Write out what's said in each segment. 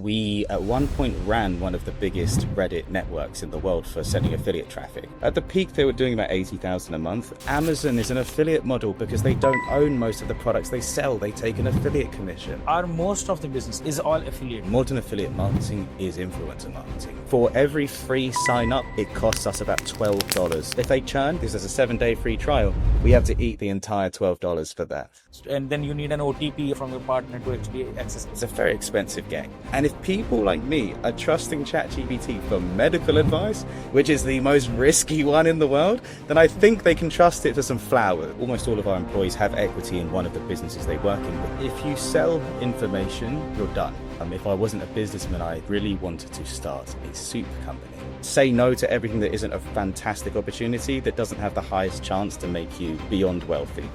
We at one point ran one of the biggest Reddit networks in the world for sending affiliate traffic. At the peak, they were doing about 80,000 a month. Amazon is an affiliate model because they don't own most of the products they sell. They take an affiliate commission. Most of the business is all affiliate. Modern affiliate marketing is influencer marketing. For every free sign up, it costs us about $12. If they churn, because there's a 7-day free trial, we have to eat the entire $12 for that. And then you need an OTP from your partner to actually access it. It's a very expensive game. And if people like me are trusting ChatGPT for medical advice, which is the most risky one in the world, then I think they can trust it for some flour. Almost all of our employees have equity in one of the businesses they work in. But if you sell information, you're done. If I wasn't a businessman, I really wanted to start a soup company. Say no to everything that isn't a fantastic opportunity that doesn't have the highest chance to make you beyond wealthy.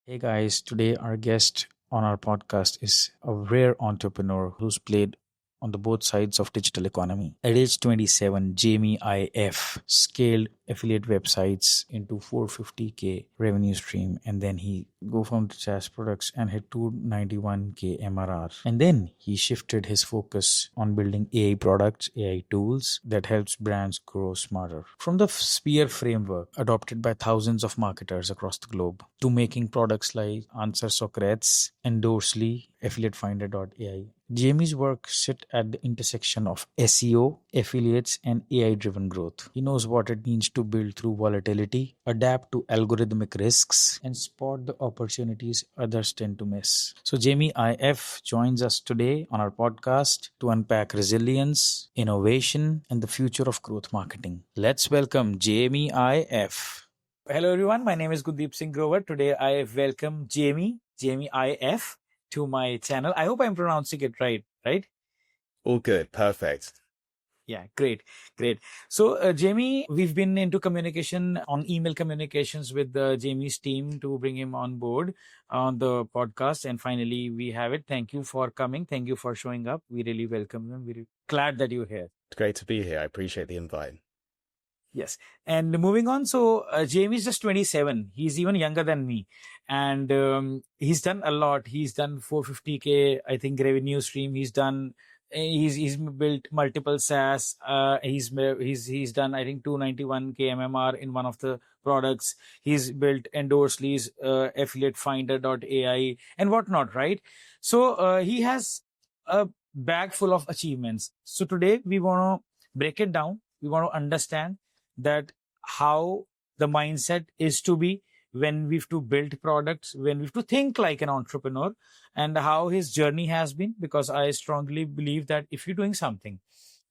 Hey guys, today our guest on our podcast is a rare entrepreneur who's played on the both sides of digital economy. At age 27, Jamie IF scaled affiliate websites into 450k revenue stream, and then he go from SaaS products and hit 291k MRR. And then he shifted his focus on building AI products, AI tools that helps brands grow smarter. From the Sphere framework adopted by thousands of marketers across the globe to making products like AnswerSocrates, Endorsely, AffiliateFinder.ai. Jamie's work sit at the intersection of SEO, affiliates, and AI-driven growth. He knows what it means to build through volatility, adapt to algorithmic risks, and spot the opportunities others tend to miss. So Jamie IF joins us today on our podcast to unpack resilience, innovation, and the future of growth marketing. Let's welcome Jamie IF. Hello everyone, my name is Gundeep Singh Grover. Today I welcome Jamie IF to my channel. I hope I'm pronouncing it right? All good. Perfect. Yeah, great. So, Jamie, we've been into communication on email communications with Jamie's team to bring him on board on the podcast. And finally, we have it. Thank you for coming. Thank you for showing up. We really welcome you. We're glad that you're here. It's great to be here. I appreciate the invite. Yes. And moving on. So, Jamie's just 27. He's even younger than me. And he's done a lot. He's done 450k, I think, revenue stream. He's built multiple SaaS. He's done, I think, 291k MMR in one of the products. He's built Endorsely's AffiliateFinder.ai and whatnot, right? So he has a bag full of achievements. So today we want to break it down. We want to understand that how the mindset is to be when we have to build products, when we have to think like an entrepreneur, and how his journey has been. Because I strongly believe that if you're doing something,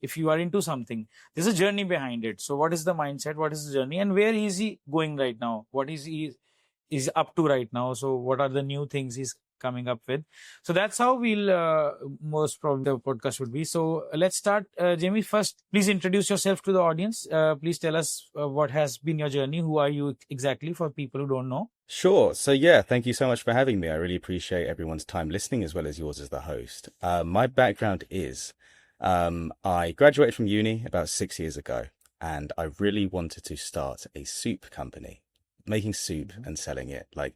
if you are into something, there's a journey behind it. So what is the mindset? What is the journey? And where is he going right now? What is he up to right now? So what are the new things he's coming up with? So that's how we'll most probably the podcast would be. So let's start. Jamie, first, please introduce yourself to the audience. Please tell us what has been your journey. Who are you exactly for people who don't know? Sure. So yeah, thank you so much for having me. I really appreciate everyone's time listening as well as yours as the host. My background is I graduated from uni about 6 years ago, and I really wanted to start a soup company, making soup and selling it, like,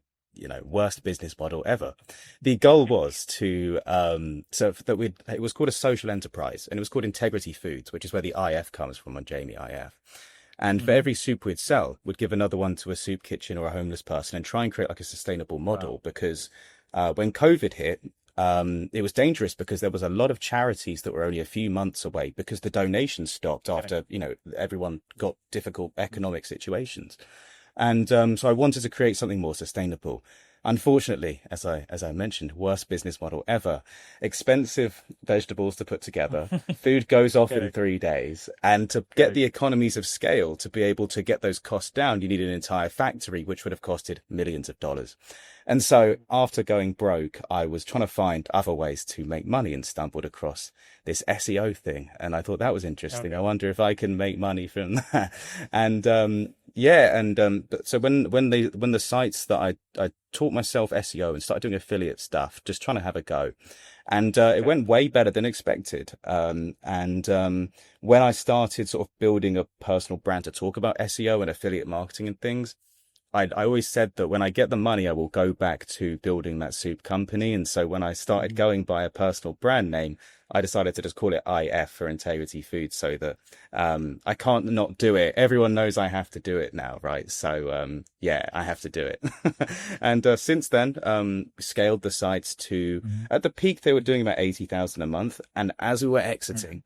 worst business model ever. The goal was to, it was called a social enterprise, and it was called Integrity Foods, which is where the IF comes from on Jamie IF. And for every soup we'd sell, we'd give another one to a soup kitchen or a homeless person and try and create like a sustainable model. Wow. Because when COVID hit, it was dangerous because there was a lot of charities that were only a few months away because the donations stopped after, everyone got difficult economic situations. And so I wanted to create something more sustainable. Unfortunately, as I mentioned, worst business model ever. Expensive vegetables to put together. Food goes off in 3 days. And to get the economies of scale to be able to get those costs down, you need an entire factory, which would have costed millions of dollars. And so after going broke, I was trying to find other ways to make money and stumbled across this SEO thing. And I thought that was interesting. Okay. I wonder if I can make money from that. And so when the sites that I taught myself SEO and started doing affiliate stuff, just trying to have a go. And it went way better than expected. When I started sort of building a personal brand to talk about SEO and affiliate marketing and things, I always said that when I get the money, I will go back to building that soup company. And so when I started going by a personal brand name, I decided to just call it IF for Integrity Foods so that I can't not do it. Everyone knows I have to do it now, right? So yeah, I have to do it. And since then, scaled the sites to, Mm-hmm. at the peak, they were doing about 80,000 a month. And as we were exiting,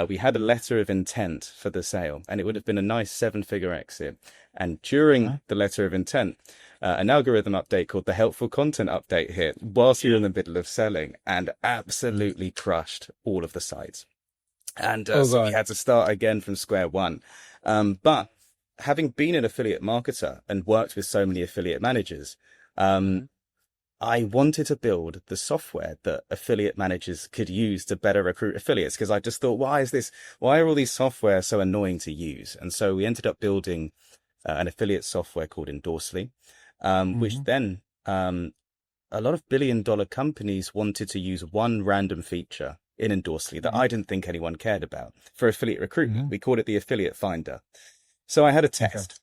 we had a letter of intent for the sale, and it would have been a nice 7-figure exit. And during the letter of intent, an algorithm update called the helpful content update hit whilst you're in the middle of selling and absolutely crushed all of the sites. And Oh so we God. had to start again from square one. But having been an affiliate marketer and worked with so many affiliate managers, I wanted to build the software that affiliate managers could use to better recruit affiliates, because I just thought, why are all these software so annoying to use? And so we ended up building an affiliate software called Endorsely, which then a lot of billion-dollar companies wanted to use one random feature in Endorsely that I didn't think anyone cared about for affiliate recruitment. We called it the Affiliate Finder. So I had a test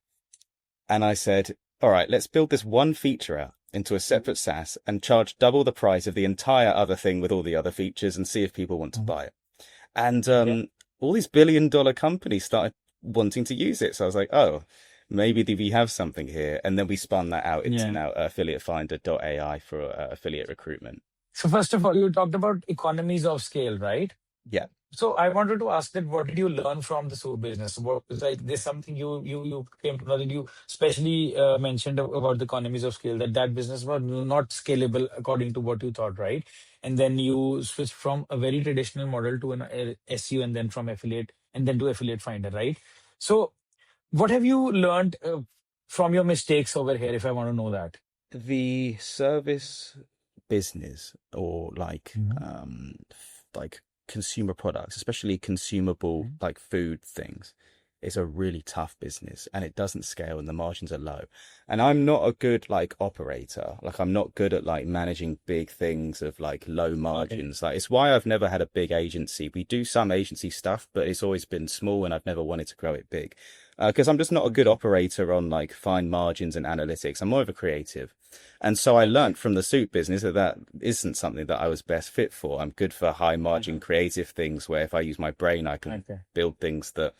and I said, all right, let's build this one feature out into a separate SaaS and charge double the price of the entire other thing with all the other features and see if people want to buy it. And all these billion-dollar companies started wanting to use it. So I was like, oh, maybe we have something here. And then we spun that out into now affiliatefinder.ai for affiliate recruitment. So first of all, you talked about economies of scale, right? Yeah. So I wanted to ask that what did you learn from the soup business? What was like there's something you came to know that you especially mentioned about the economies of scale, that business was not scalable according to what you thought, right? And then you switched from a very traditional model to an SU, and then from affiliate and then to affiliate finder, right? So what have you learned from your mistakes over here, if I want to know that? The service business, or like consumer products, especially consumable like food things, is a really tough business, and it doesn't scale and the margins are low. And I'm not a good like operator. Like I'm not good at like managing big things of like low margins. Like it's why I've never had a big agency. We do some agency stuff, but it's always been small and I've never wanted to grow it big. Because I'm just not a good operator on like fine margins and analytics. I'm more of a creative. And so I learned from the soup business that isn't something that I was best fit for. I'm good for high margin creative things where if I use my brain, I can build things that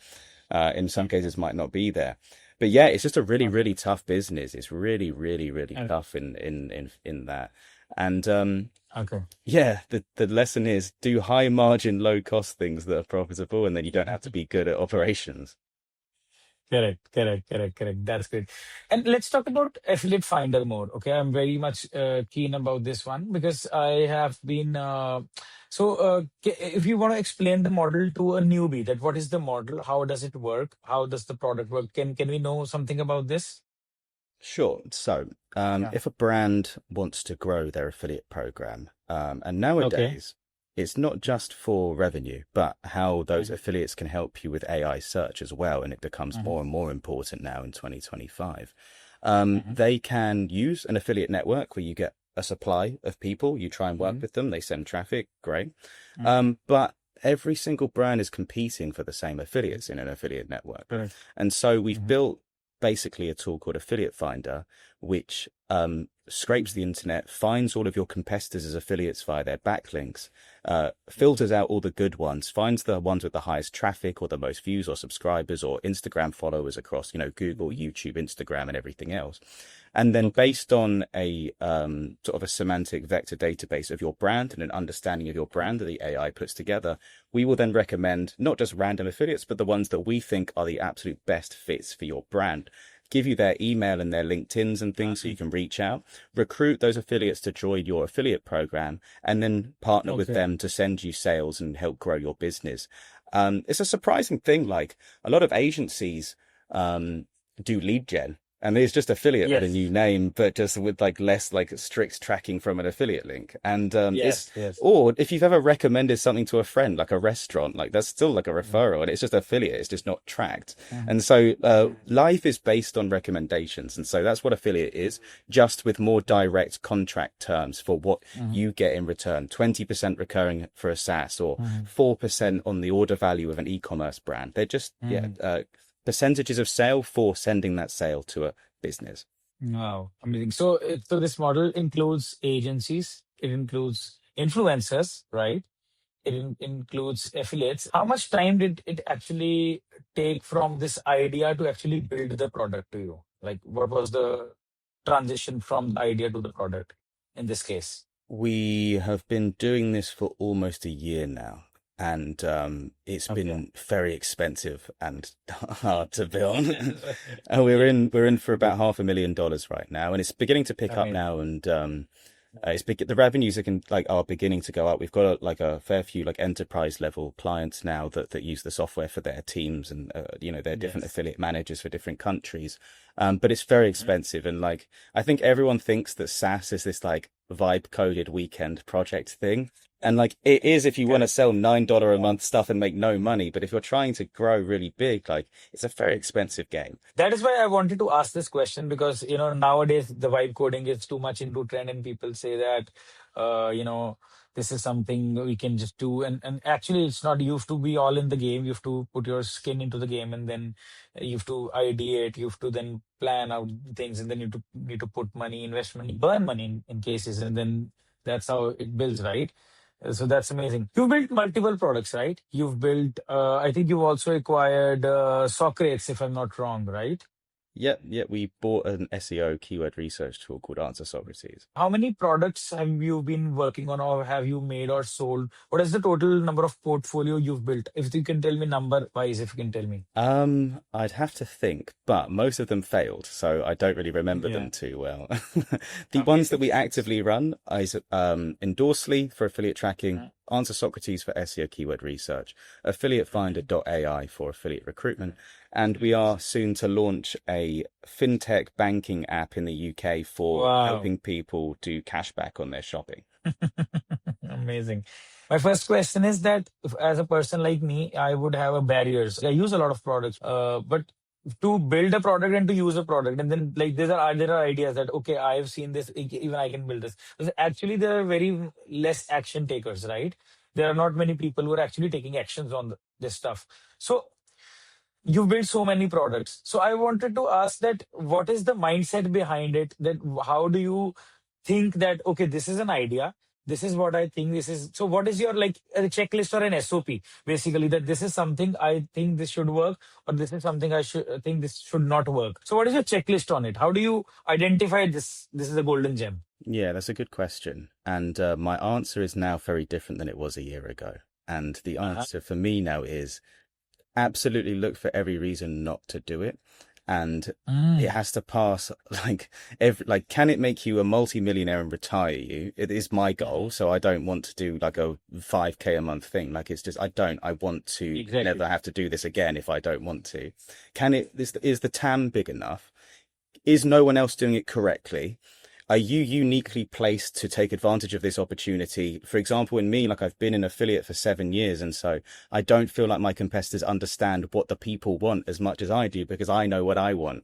in some cases might not be there. But yeah, it's just a really, really tough business. It's really, really, really tough in that. And yeah, the lesson is do high margin, low cost things that are profitable, and then you don't have to be good at operations. Correct. That's great. And let's talk about Affiliate Finder more. Okay, I'm very much keen about this one because I have been. If you want to explain the model to a newbie, that what is the model? How does it work? How does the product work? Can we know something about this? Sure. So, if a brand wants to grow their affiliate program, and nowadays it's not just for revenue, but how those affiliates can help you with AI search as well. And it becomes more and more important now in 2025. They can use an affiliate network where you get a supply of people, you try and work with them, they send traffic, great. But every single brand is competing for the same affiliates in an affiliate network. And so we've built basically a tool called Affiliate Finder, which scrapes the internet, finds all of your competitors as affiliates via their backlinks, filters out all the good ones, finds the ones with the highest traffic or the most views or subscribers or Instagram followers across, Google, YouTube, Instagram, and everything else. And then based on a sort of a semantic vector database of your brand and an understanding of your brand that the AI puts together, we will then recommend not just random affiliates, but the ones that we think are the absolute best fits for your brand. Give you their email and their LinkedIn's and things so you can reach out, recruit those affiliates to join your affiliate program, and then partner with them to send you sales and help grow your business. It's a surprising thing. Like a lot of agencies do lead gen. And there's just affiliate with a new name, but just with like less like strict tracking from an affiliate link. And or if you've ever recommended something to a friend, like a restaurant, like that's still like a referral, and it's just affiliate, it's just not tracked. And so life is based on recommendations, and so that's what affiliate is, just with more direct contract terms for what you get in return. 20% recurring for a SaaS, or 4% on the order value of an e-commerce brand. They're just percentages of sale for sending that sale to a business. Wow, amazing. So this model includes agencies, it includes influencers, right? Includes affiliates. How much time did it actually take from this idea to actually build the product to you? Like, what was the transition from the idea to the product in this case? We have been doing this for almost a year now, and it's Okay. been very expensive and hard to build. And we're in for about Okay. $500,000 right now, and it's beginning to pick up Amazing. now. And the revenues are beginning to go up. We've got a fair few like enterprise level clients now that use the software for their teams and their different Yes. affiliate managers for different countries. But it's very expensive, and like I think everyone thinks that SaaS is this like vibe coded weekend project thing. And like it is if you want to Correct. sell $9 a month stuff and make no money, but if you're trying to grow really big, like it's a very expensive game. That is why I wanted to ask this question because nowadays the vibe coding is too much into trend and people say that uh, you know this is something we can just do and actually it's not. You have to be all in the game. You have to put your skin into the game and then you have to ideate. You have to then plan out things and then you need to put money, invest money, burn money in cases, and then that's how it builds, right? So that's amazing. You've built multiple products, right? You've built, I think you've also acquired Socrates, if I'm not wrong, right? Yep. We bought an SEO keyword research tool called AnswerSocrates. How many products have you been working on or have you made or sold? What is the total number of portfolio you've built? If you can tell me number wise, if you can tell me. I'd have to think, but most of them failed, so I don't really remember Yeah. them too well. The ones that Amazing. we actively run is Endorsely for affiliate tracking, Answer Socrates for SEO keyword research, AffiliateFinder.ai for affiliate recruitment, and we are soon to launch a fintech banking app in the UK for Wow. helping people do cashback on their shopping. Amazing. My first question is that if, as a person like me, I would have a barriers. I use a lot of products, but to build a product and to use a product, and then like there are ideas that okay, I've seen this, even I can build this. But actually, there are very less action takers, right? There are not many people who are actually taking actions on this stuff. So you've built so many products. So I wanted to ask that what is the mindset behind it? That how do you think that okay, this is an idea. This is what I think. This is so. What is your like a checklist or an SOP basically that this is something I think this should work or this is something I should think this should not work. So what is your checklist on it? How do you identify this? This is a golden gem. Yeah, that's a good question. And my answer is now very different than it was a year ago. And the Uh-huh. answer for me now is absolutely look for every reason not to do it. And it Mm. has to pass like can it make you a multi-millionaire and retire you? It is my goal, so I don't want to do like a 5K a month thing. Like it's just I want to Exactly. never have to do this again if I don't want to. Is the TAM big enough? Is no one else doing it correctly? Are you uniquely placed to take advantage of this opportunity? For example, in me, like I've been an affiliate for 7 years, and so I don't feel like my competitors understand what the people want as much as I do because I know what I want.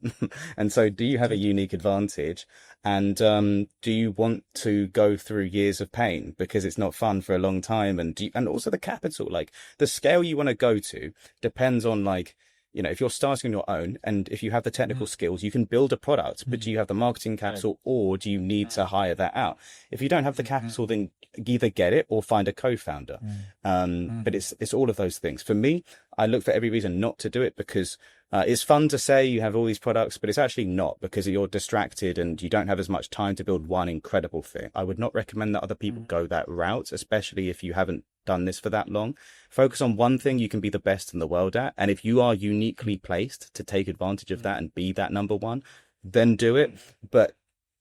And so, do you have a Exactly. unique advantage? And do you want to go through years of pain because it's not fun for a long time? And also the capital, like the scale you want to go to depends on like if you're starting on your own and if you have the technical Mm. skills, you can build a product, but Mm. do you have the marketing Correct. capital or do you need to hire that out? If you don't have the Mm. capital, then either get it or find a co-founder. Mm. But Mm. it's all of those things. For me, I look for every reason not to do it because it's fun to say you have all these products, but it's actually not because you're distracted and you don't have as much time to build one incredible thing. I would not recommend that other people Mm. go that route, especially if you haven't done this for that long. Focus on one thing you can be the best in the world at. And if you are uniquely placed to take advantage of that and be that number one, then do it. But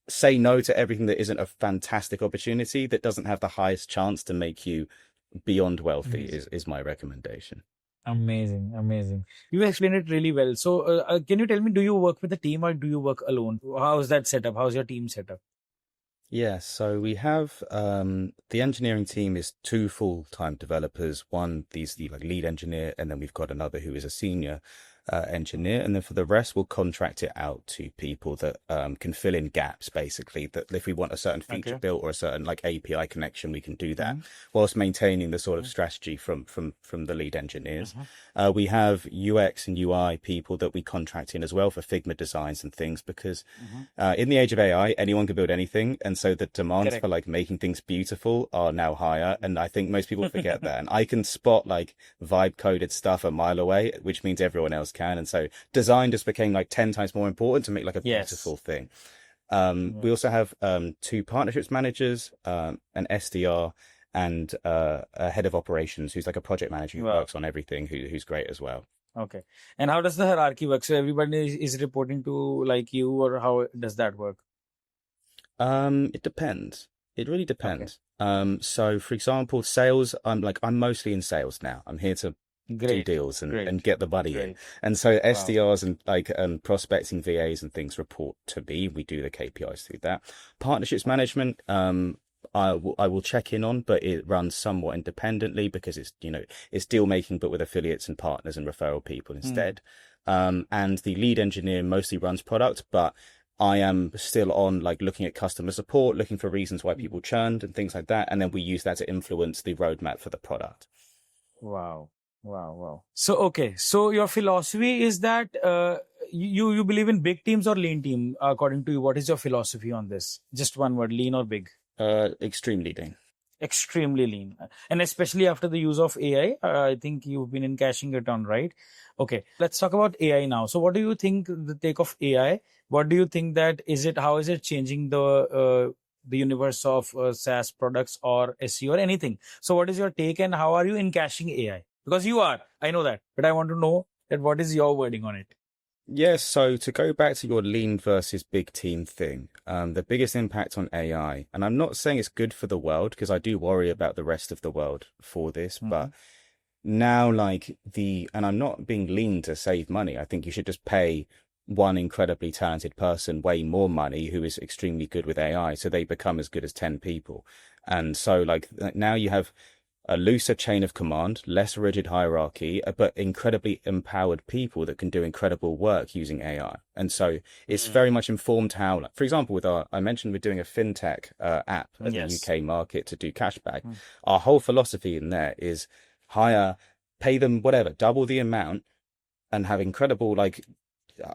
say no to everything that isn't a fantastic opportunity that doesn't have the highest chance to make you beyond wealthy Mm. is my recommendation. Amazing, amazing. You explained it really well. So, can you tell me, do you work with a team or do you work alone? How's that setup? How's your team setup? Yeah, so we have the engineering team is two full-time developers. One, the like lead engineer, and then we've got another who is a senior. engineer, and then for the rest, we'll contract it out to people that can fill in gaps. Basically, that if we want a certain feature Okay. built or a certain like API connection, we can do that Mm-hmm. whilst maintaining the sort of strategy from the lead engineers. Mm-hmm. We have UX and UI people that we contract in as well for Figma designs and things because Mm-hmm. in the age of AI, anyone can build anything, and so the demands for Correct. like making things beautiful are now higher. And I think most people forget that. And I can spot like vibe coded stuff a mile away, which means everyone else can. And so design just became like 10 times more important to make like a beautiful Yes. thing. We also Yes. have two partnerships managers, an SDR, and a head of operations who's like a project manager who Wow. works on everything, who's great as well. Okay. And how does the hierarchy work? So everybody is reporting to like you, or how does that work? It depends. It really Okay. depends. So for example, sales, I'm mostly in sales now. I'm here to do Great. deals and Great. get the money in. Great. And so Wow. SDRs and like prospecting VAs and things report to me. We do the KPIs through that. Partnerships management, I will check in on, but it runs somewhat independently because it's deal making, but with affiliates and partners and referral people Hmm. instead. And the lead engineer mostly runs product, but I am still on like looking at customer support, looking for reasons why people churned and things like that. And then we use that to influence the roadmap for the product. Wow. Wow. Wow. So, okay. So your philosophy is that you believe in big teams or lean team, according to you. What is your philosophy on this? Just one word, lean or big? Extreme leading. Extremely lean. And especially after the use of AI, I think you've been in cashing it on, right? Okay. Let's talk about AI now. So what do you think the take of AI? What do you think that how is it changing the universe of SaaS products or SEO or anything? So what is your take and how are you in caching AI? Because you are, I know that, but I want to know that what is your wording on it? Yes, so to go back to your lean versus big team thing, the biggest impact on AI, and I'm not saying it's good for the world because I do worry about the rest of the world for this, Mm-hmm. but now and I'm not being lean to save money. I think you should just pay one incredibly talented person way more money who is extremely good with AI so they become as good as 10 people. And so like now you have a looser chain of command, less rigid hierarchy, but incredibly empowered people that can do incredible work using AI. And so it's very much informed how, like, for example, I mentioned we're doing a fintech app at the Yes. UK market to do cashback. Our whole philosophy in there is hire, pay them whatever, double the amount and have incredible like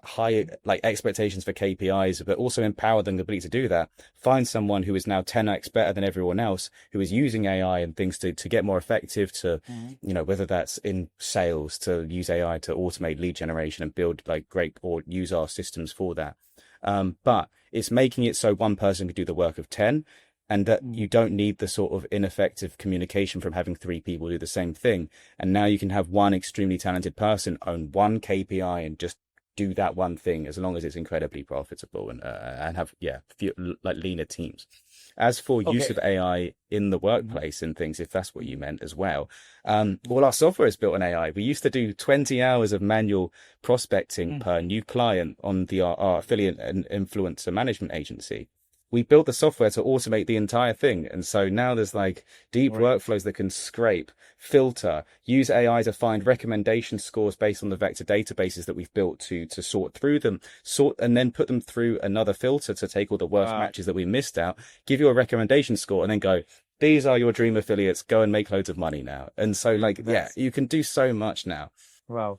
high like expectations for KPIs, but also empower them completely to do that. Find someone who is now 10x better than everyone else, who is using AI and things to get more effective to, whether that's in sales, to use AI to automate lead generation and build like great or use our systems for that. But it's making it so one person can do the work of 10 and that you don't need the sort of ineffective communication from having three people do the same thing. And now you can have one extremely talented person own one KPI and just do that one thing as long as it's incredibly profitable and have like leaner teams. As for use Okay. of AI in the Mhm. workplace and things, if that's what you meant as well, all our software is built on AI. We used to do 20 hours of manual prospecting per new client on our affiliate and influencer management agency. We built the software to automate the entire thing. And so now there's like deep Right. workflows that can scrape, filter, use AI to find recommendation scores based on the vector databases that we've built to sort through them, and then put them through another filter to take all the worst Wow. matches that we missed out, give you a recommendation score, and then go, these are your dream affiliates, go and make loads of money now. And so like, yeah, That's you can do so much now. wow.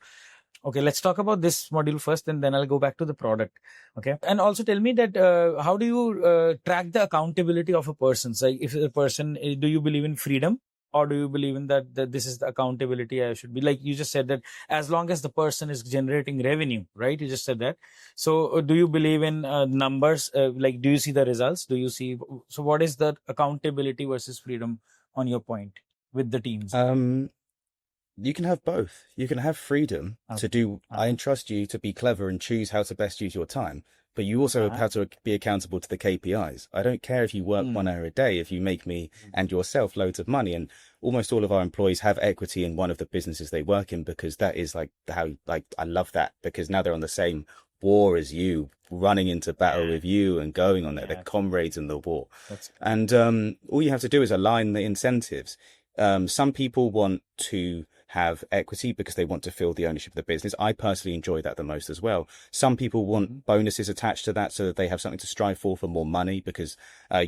Okay, let's talk about this module first, and then I'll go back to the product. Okay, and also tell me that how do you track the accountability of a person? So, if a person, do you believe in freedom, or do you believe in that this is the accountability I should be? Like you just said that as long as the person is generating revenue, right? You just said that. So, do you believe in numbers? Like, do you see the results? Do you see? So, what is the accountability versus freedom on your point with the teams? Um, You can have both. You can have freedom to Okay. do. I Uh-huh. entrust you to be clever and choose how to best use your time, but you also Uh-huh. have to be accountable to the KPIs. I don't care if you work Mm. 1 hour a day, if you make me and yourself loads of money. And almost all of our employees have equity in one of the businesses they work in because that is like how, like, I love that because now they're on the same war as you, running into battle Yeah. with you and going on there. They're Yeah. comrades in the war. That's And all you have to do is align the incentives. Some people want to have equity because they want to feel the ownership of the business. I personally enjoy that the most as well. Some people want bonuses attached to that so that they have something to strive for more money, because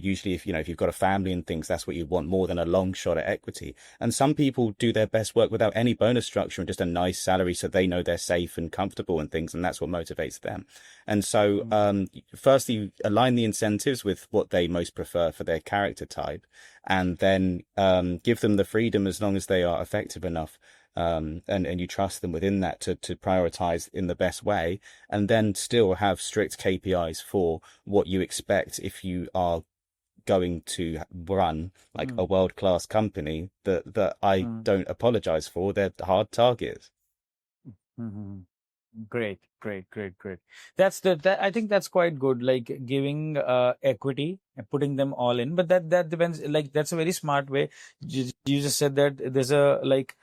usually if you've got a family and things, that's what you want more than a long shot at equity. And some people do their best work without any bonus structure and just a nice salary so they know they're safe and comfortable and things, and that's what motivates them. And so firstly, align the incentives with what they most prefer for their character type, and then give them the freedom as long as they are effective enough, and you trust them within that to prioritize in the best way, and then still have strict KPIs for what you expect if you are going to run like a world-class company that I don't apologize for. They're hard targets. Mm-hmm. Great. That I think that's quite good. Like giving equity and putting them all in, but that depends. Like that's a very smart way. You just said that there's a like,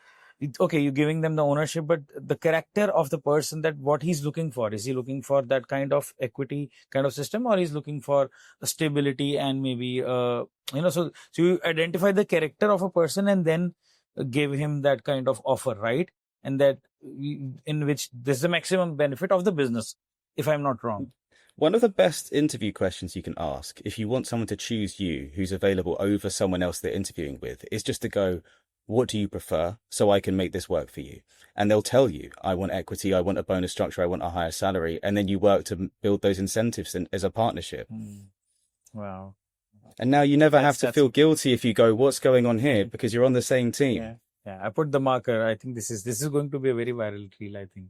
okay, you're giving them the ownership, but the character of the person, that what he's looking for, is he looking for that kind of equity kind of system, or he's looking for stability and maybe so you identify the character of a person and then give him that kind of offer, right? And that in which there's the maximum benefit of the business, if I'm not wrong. One of the best interview questions you can ask if you want someone to choose you who's available over someone else they're interviewing with is just to go, what do you prefer so I can make this work for you? And they'll tell you, I want equity, I want a bonus structure, I want a higher salary. And then you work to build those incentives as a partnership. Wow. And now you never have to feel guilty if you go, what's going on here? Because you're on the same team. Yeah, I put the marker. I think this is going to be a very viral reel, I think.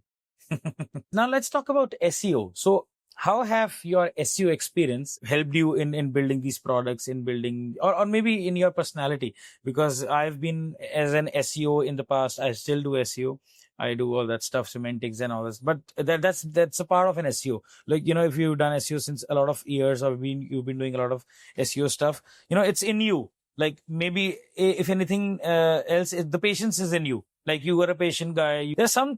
Now let's talk about SEO. So how have your SEO experience helped you in building these products, in building, or maybe in your personality? Because I've been as an SEO in the past, I still do SEO. I do all that stuff, semantics and all this, but that's a part of an SEO. Like, if you've done SEO since a lot of years, or you've been doing a lot of SEO stuff, it's in you. Like maybe if anything else, the patience is in you. Like you were a patient guy. There's some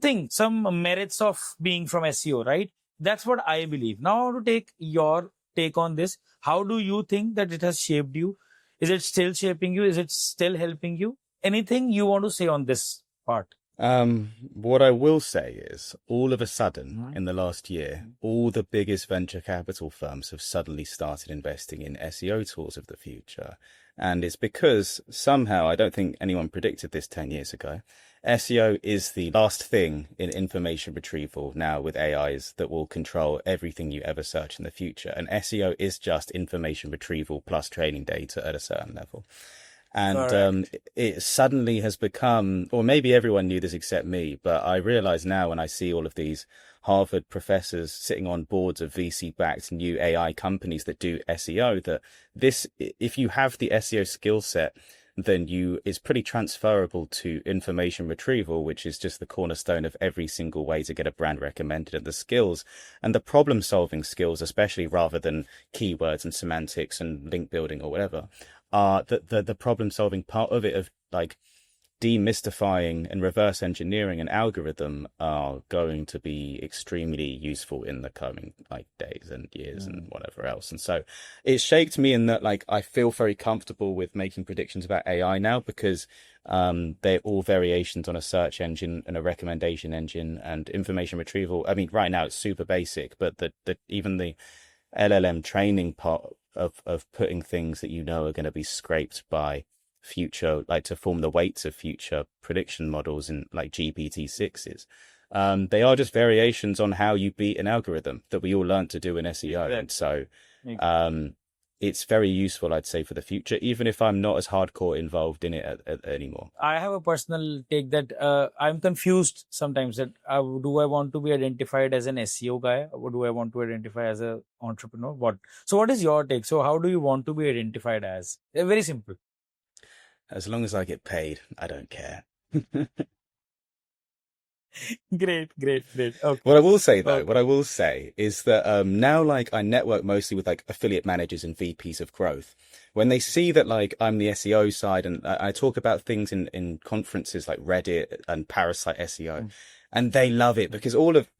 merits of being from SEO, right? That's what I believe. Now I want to take your take on this. How do you think that it has shaped you? Is it still shaping you? Is it still helping you? Anything you want to say on this part? What I will say is, all of a sudden, in the last year, all the biggest venture capital firms have suddenly started investing in SEO tools of the future. And it's because somehow, I don't think anyone predicted this 10 years ago, SEO is the last thing in information retrieval now with AIs that will control everything you ever search in the future. And SEO is just information retrieval plus training data at a certain level. And it suddenly has become, or maybe everyone knew this except me, but I realize now when I see all of these Harvard professors sitting on boards of VC-backed new AI companies that do SEO, that this, if you have the SEO skill set, then it's pretty transferable to information retrieval, which is just the cornerstone of every single way to get a brand recommended. And the skills and the problem solving skills, especially rather than keywords and semantics and link building or whatever, are the problem solving part of it, of like demystifying and reverse engineering an algorithm, are going to be extremely useful in the coming days and years and whatever else. And so it shaped me in that I feel very comfortable with making predictions about AI now, because they're all variations on a search engine and a recommendation engine and information retrieval. I mean, right now it's super basic, but even the LLM training part of putting things that are going to be scraped by future, to form the weights of future prediction models in GPT-6s. They are just variations on how you beat an algorithm that we all learned to do in SEO. And so it's very useful, I'd say, for the future, even if I'm not as hardcore involved in it anymore. I have a personal take that I'm confused sometimes that do I want to be identified as an SEO guy, or do I want to identify as an entrepreneur? So what is your take? So how do you want to be identified as? Very simple. As long as I get paid, I don't care. Great. Okay. What I will say though, is that now I network mostly with affiliate managers and VPs of growth. When they see that I'm the SEO side, and I talk about things in conferences like Reddit and Parasite SEO, and they love it, because all of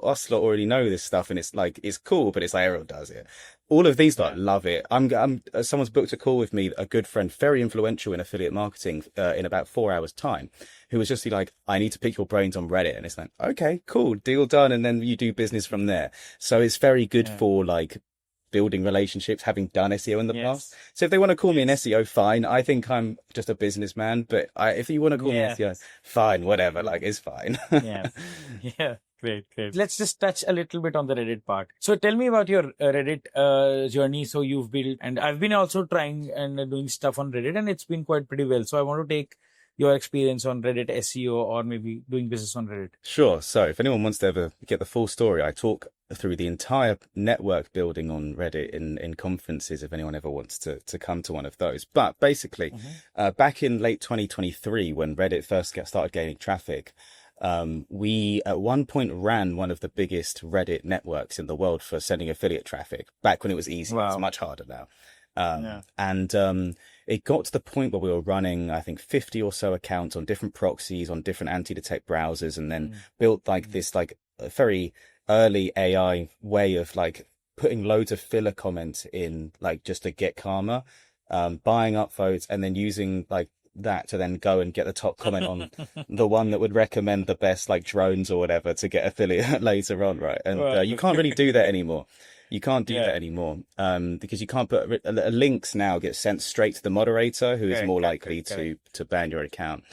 us lot already know this stuff, and it's cool, but it's everyone does it. all of these lot Yeah. love it. I'm someone's booked a call with me, a good friend, very influential in affiliate marketing, in about 4 hours time, who was just like, I need to pick your brains on Reddit. And it's like, okay, cool, deal done. And then you do business from there. So it's very good Yeah. for like building relationships, having done SEO in the past. Yes. So if they want to call me an Yes. SEO, fine. I think I'm just a businessman, but if you want to call me Yes. SEO, fine, whatever, like it's fine. Yes. Yeah. Great. Great. Let's just touch a little bit on the Reddit part. So tell me about your Reddit journey. So you've built, and I've been also trying and doing stuff on Reddit, and it's been quite pretty well. So I want to take your experience on Reddit SEO, or maybe doing business on Reddit. Sure. So if anyone wants to ever get the full story, I talk through the entire network building on Reddit in conferences if anyone ever wants to come to one of those. But basically, back in late 2023, when Reddit first started gaining traffic, we at one point ran one of the biggest Reddit networks in the world for sending affiliate traffic back when it was easy. It's Wow. much harder now. Yeah. And it got to the point where we were running, I think, 50 or so accounts on different proxies, on different anti-detect browsers, and then built like this, like a very early AI way of like putting loads of filler comments in, like just to get karma, buying up votes, and then using like that to then go and get the top comment on the one that would recommend the best like drones or whatever to get affiliate later on, right? And Wow. you can't really do that anymore. You can't do Yeah. that anymore, because you can't put links now get sent straight to the moderator, who is Correct, more correct, likely correct. to ban your account.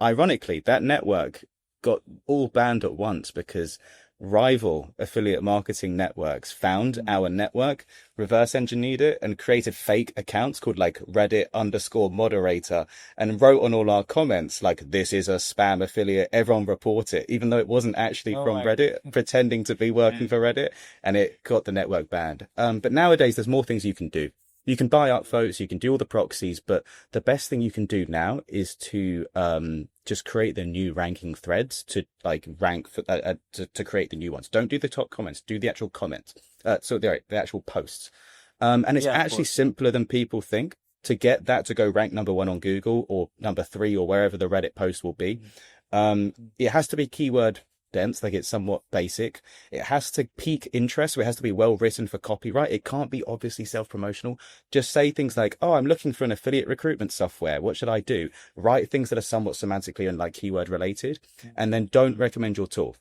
Ironically, that network got all banned at once because rival affiliate marketing networks found our network, reverse engineered it, and created fake accounts called like Reddit_moderator, and wrote on all our comments like, this is a spam affiliate, everyone report it, even though it wasn't actually Oh from my. Reddit, pretending to be working for Reddit, and it got the network banned. But nowadays there's more things you can do. You can buy up votes, you can do all the proxies, but the best thing you can do now is to just create the new ranking threads to like rank for to create the new ones. Don't do the top comments, do the actual comments. So the actual posts. And it's Yeah, of actually course. simpler than people think to get that to go rank number 1 on Google or number 3 or wherever the Reddit post will be. It has to be keyword dense, like it's somewhat basic. It has to pique interest, so it has to be well written for copyright. It can't be obviously self-promotional. Just say things like, oh, I'm looking for an affiliate recruitment software, what should I do? Write things that are somewhat semantically and like keyword related, and then don't recommend your tool.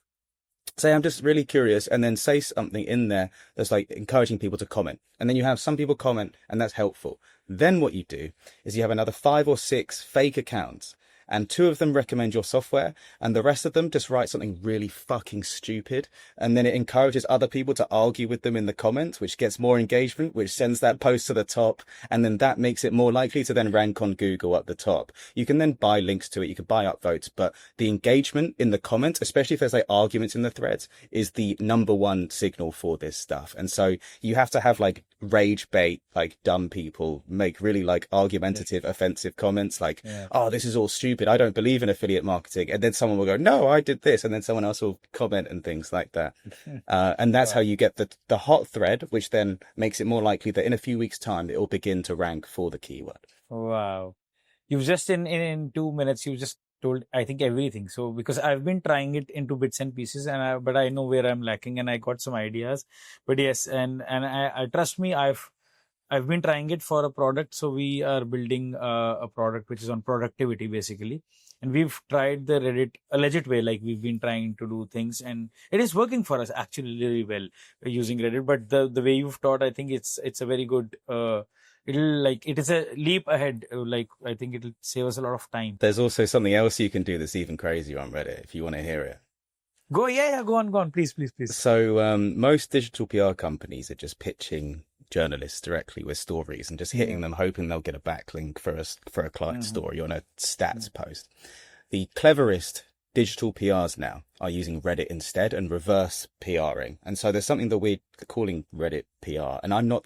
Say, I'm just really curious, and then say something in there that's like encouraging people to comment. And then you have some people comment, and that's helpful. Then what you do is you have another 5 or 6 fake accounts, and 2 of them recommend your software, and the rest of them just write something really fucking stupid. And then it encourages other people to argue with them in the comments, which gets more engagement, which sends that post to the top. And then that makes it more likely to then rank on Google at the top. You can then buy links to it. You can buy upvotes, but the engagement in the comments, especially if there's like arguments in the threads, is the number 1 signal for this stuff. And so you have to have like rage bait, like dumb people make really like argumentative, offensive comments like, oh, this is all stupid, I don't believe in affiliate marketing. And then someone will go, no, I did this. And then someone else will comment and things like that. And that's how you get the hot thread, which then makes it more likely that in a few weeks' time, it will begin to rank for the keyword. Wow. You've just in 2 minutes, you just told, I think, everything. So because I've been trying it into bits and pieces, and but I know where I'm lacking, and I got some ideas. But yes, and I trust me, I've been trying it for a product. So we are building a product which is on productivity basically. And we've tried the Reddit a legit way, like we've been trying to do things, and it is working for us actually really well using Reddit. But the way you've taught, I think it's a very good, it is a leap ahead. Like I think it'll save us a lot of time. There's also something else you can do that's even crazier on Reddit if you want to hear it. Go, yeah, go on, please. So most digital PR companies are just pitching journalists directly with stories and just hitting them, hoping they'll get a backlink for a client story on a stats post. The cleverest digital PRs now are using Reddit instead and reverse PRing. And so there's something that we're calling Reddit PR. And I'm not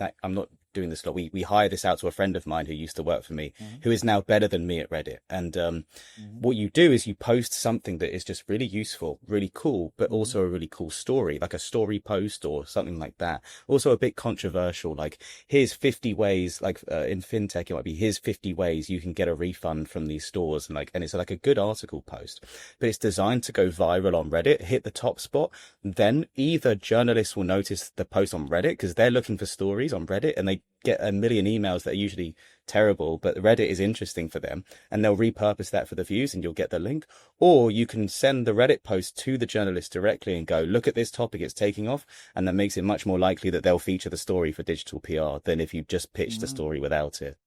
doing this a lot. We hire this out to a friend of mine who used to work for me, Mhm. who is now better than me at Reddit. And Mhm. what you do is you post something that is just really useful, really cool, but Mhm. also a really cool story, like a story post or something like that. Also a bit controversial, like here's 50 ways, like in fintech, it might be here's 50 ways you can get a refund from these stores. And it's like a good article post, but it's designed to go viral on Reddit, hit the top spot. Then either journalists will notice the post on Reddit because they're looking for stories on Reddit and they get a million emails that are usually terrible, but Reddit is interesting for them and they'll repurpose that for the views and you'll get the link. Or you can send the Reddit post to the journalist directly and go, look at this topic, it's taking off. And that makes it much more likely that they'll feature the story for digital PR than if you just pitched the Mhm. story without it.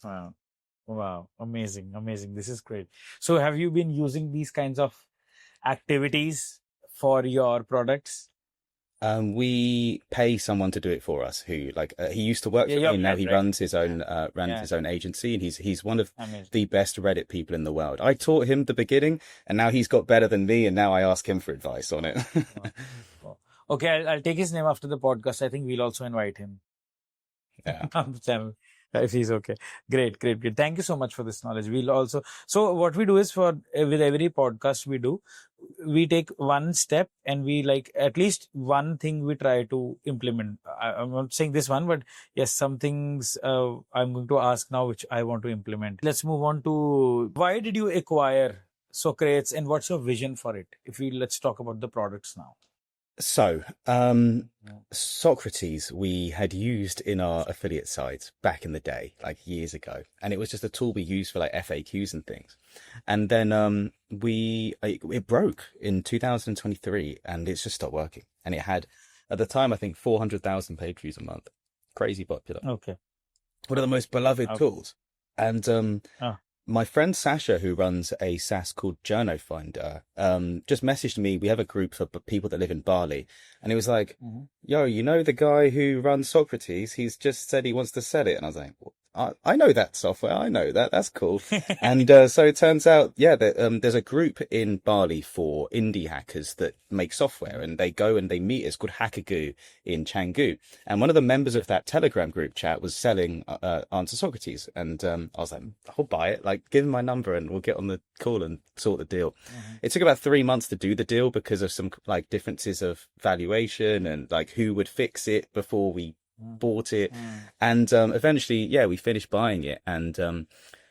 Wow. Wow. Amazing. Amazing. This is great. So have you been using these kinds of activities for your products? We pay someone to do it for us who he used to work Yeah, for me your and now friend, he right? runs his own ran Yeah. his own agency and he's one of Amazing. the best Reddit people in the world. I taught him the beginning and now he's got better than me and now I ask him for advice on it. Wow. Wow. Okay, I'll take his name after the podcast. I think we'll also invite him Yeah. on the channel if he's okay. Great, great, great. Thank you so much for this knowledge. We'll also, so what we do is with every podcast we do, we take one step and we like at least one thing we try to implement. I'm not saying this one, but yes, some things I'm going to ask now which I want to implement. Let's move on to why did you acquire Socrates and what's your vision for it? Let's talk about the products now. So, Yeah. Socrates, we had used in our affiliate sites back in the day, like years ago, and it was just a tool we used for like FAQs and things. And then it broke in 2023, and it's just stopped working. And it had at the time I think 400,000 page views a month, crazy popular, Okay. one of the most beloved Okay. tools. And Ah. my friend Sasha, who runs a SaaS called Journo Finder, just messaged me. We have a group for people that live in Bali. And he was like, Mhm. yo, you know the guy who runs Socrates? He's just said he wants to sell it. And I was like, I know that software. I know that. That's cool. And so it turns out, yeah, that there's a group in Bali for indie hackers that make software. And they go and they meet. It's called HackerGoo in Canggu. And one of the members of that Telegram group chat was selling AnswerSocrates. And I was like, I'll buy it. Like, give him my number and we'll get on the call and sort the deal. Mhm. It took about 3 months to do the deal because of some like differences of valuation and like who would fix it before we bought it. And eventually, yeah, we finished buying it and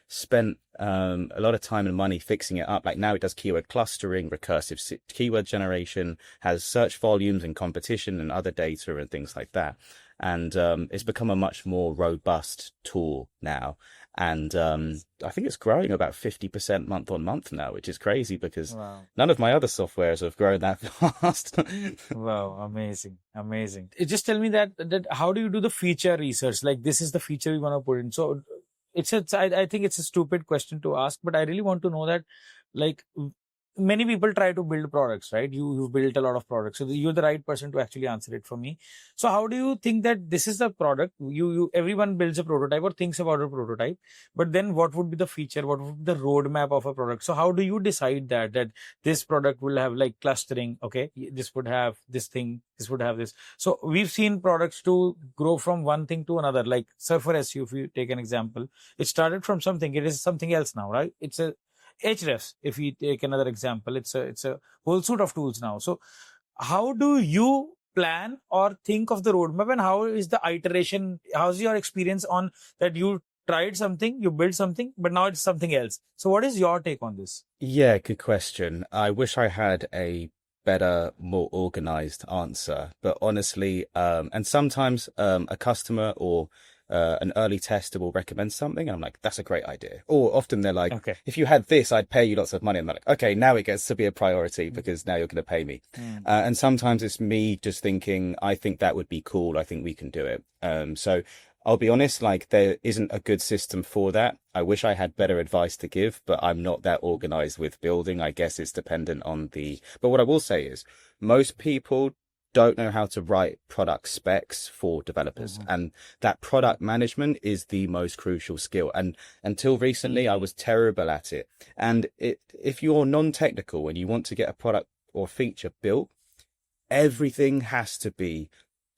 spent a lot of time and money fixing it up. Like now it does keyword clustering, recursive keyword generation, has search volumes and competition and other data and things like that. And it's become a much more robust tool now. And I think it's growing about 50% month on month now, which is crazy because Wow. none of my other softwares have grown that fast. Wow, amazing, amazing. Just tell me that how do you do the feature research? Like this is the feature we want to put in. So I think it's a stupid question to ask, but I really want to know that, like, many people try to build products, right? You've built a lot of products, so you're the right person to actually answer it for me. So how do you think that this is the product? Everyone builds a prototype or thinks about a prototype, but then what would be the feature? What would be the roadmap of a product? So how do you decide that this product will have like clustering? Okay, this would have this thing, this would have this. So we've seen products to grow from one thing to another, like Surfer SU, if you take an example, it started from something, it is something else now, right? It's a Hrefs, if we take another example, it's a whole suite of tools now. So how do you plan or think of the roadmap and how is the iteration? How's your experience on that? You tried something, you built something, but now it's something else. So what is your take on this? Yeah, good question. I wish I had a better, more organized answer, but honestly, and sometimes a customer or an early tester will recommend something, and I'm like, that's a great idea. Or often they're like, Okay. if you had this, I'd pay you lots of money. And I'm like, okay, now it gets to be a priority because now you're going to pay me. And sometimes it's me just thinking, I think that would be cool. I think we can do it. So I'll be honest, like there isn't a good system for that. I wish I had better advice to give, but I'm not that organized with building. I guess it's dependent on but what I will say is most people don't know how to write product specs for developers. And that product management is the most crucial skill. And until recently, I was terrible at it. And if you're non-technical and you want to get a product or feature built, everything has to be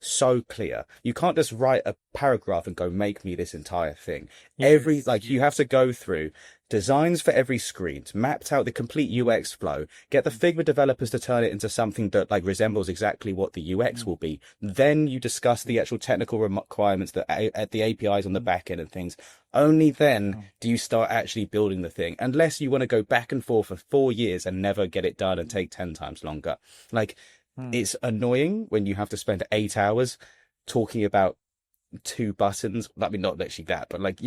so clear. You can't just write a paragraph and go, make me this entire thing. You have to go through designs for every screen, mapped out the complete UX flow, get the Figma developers to turn it into something that like resembles exactly what the UX will be. Then you discuss the actual technical requirements, at the APIs on the back end and things. Only then do you start actually building the thing, unless you want to go back and forth for 4 years and never get it done and take 10 times longer. Like, it's annoying when you have to spend 8 hours talking about 2 buttons. I mean, not literally that, but like,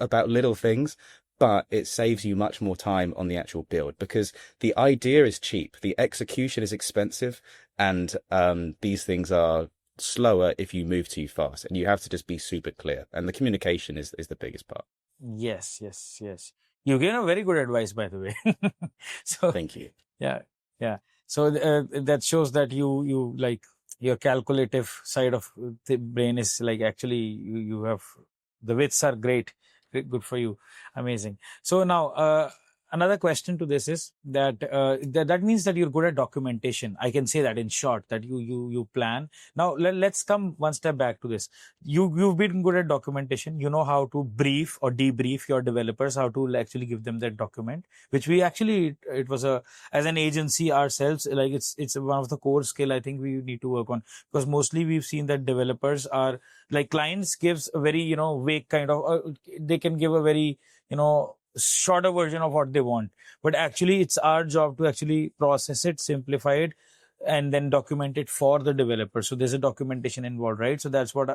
about little things. But it saves you much more time on the actual build, because the idea is cheap, the execution is expensive, and these things are slower if you move too fast, and you have to just be super clear. And the communication is the biggest part. Yes. You gave a very good advice, by the way. So thank you. Yeah. So that shows that you like your calculative side of the brain is like, actually you have the wits are great. Good for you. Amazing. So now, another question to this is that that means that you're good at documentation. I can say that in short, that you plan. Now let's come one step back to this. You've been good at documentation. You know how to brief or debrief your developers, how to actually give them that document, which we actually, it was as an agency ourselves, like it's one of the core skill I think we need to work on, because mostly we've seen that developers are like, clients gives a very, vague kind of, they can give a very, shorter version of what they want. But actually, it's our job to actually process it, simplify it, and then document it for the developer. So there's a documentation involved, right? So that's what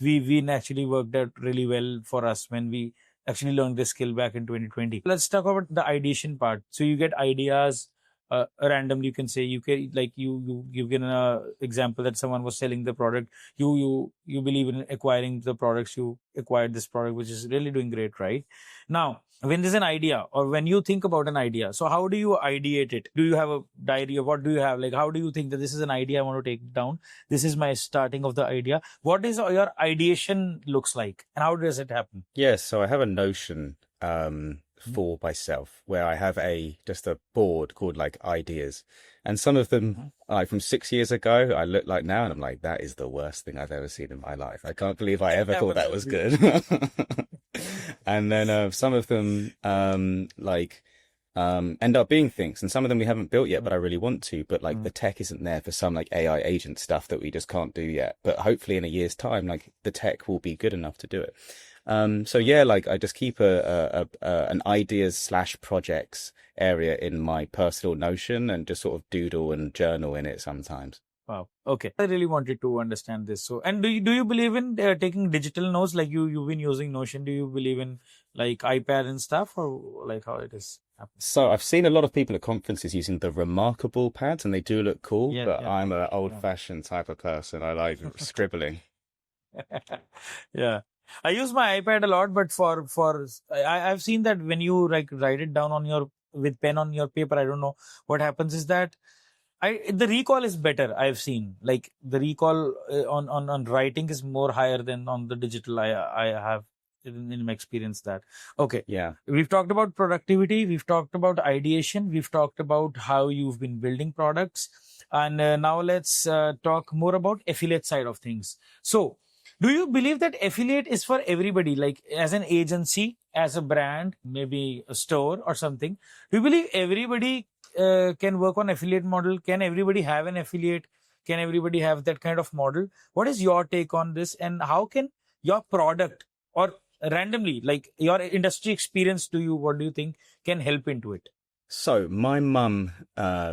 we actually worked out really well for us when we actually learned this skill back in 2020. Let's talk about the ideation part. So you get ideas randomly. You can say, you can, like, you've given an example that someone was selling the product. You believe in acquiring the products. You acquired this product, which is really doing great, right? Now, when there's an idea, or when you think about an idea, so how do you ideate it? Do you have a diary, or what do you have? Like, how do you think that this is an idea I want to take down? This is my starting of the idea. What is your ideation looks like, and how does it happen? Yes, so I have a Notion for myself where I have just a board called like ideas, and some of them like from 6 years ago I look like now and I'm like, that is the worst thing I've ever seen in my life. I can't believe I ever thought that was good. And then some of them end up being things, and some of them we haven't built yet but I really want to, but like the tech isn't there for some like AI agent stuff that we just can't do yet, but hopefully in a year's time like the tech will be good enough to do it. So yeah, like I just keep an ideas / projects area in my personal Notion and just sort of doodle and journal in it sometimes. Wow. Okay. I really wanted to understand this. So, and do you believe in taking digital notes? Like you've been using Notion. Do you believe in like iPad and stuff, or like how it is happening? So I've seen a lot of people at conferences using the Remarkable pads, and they do look cool, but I'm an old-fashioned type of person. I like scribbling. Yeah. I use my iPad a lot, but I've seen that when you like write it down with pen on your paper, I don't know what happens is that the recall is better. I've seen like the recall on writing is more higher than on the digital. I have in my experience that. Okay. Yeah. We've talked about productivity. We've talked about ideation. We've talked about how you've been building products. And now let's talk more about affiliate side of things. So, do you believe that affiliate is for everybody? Like as an agency, as a brand, maybe a store or something. Do you believe everybody can work on affiliate model? Can everybody have an affiliate? Can everybody have that kind of model? What is your take on this? And how can your product, or randomly, like your industry experience, what do you think can help into it? So my mum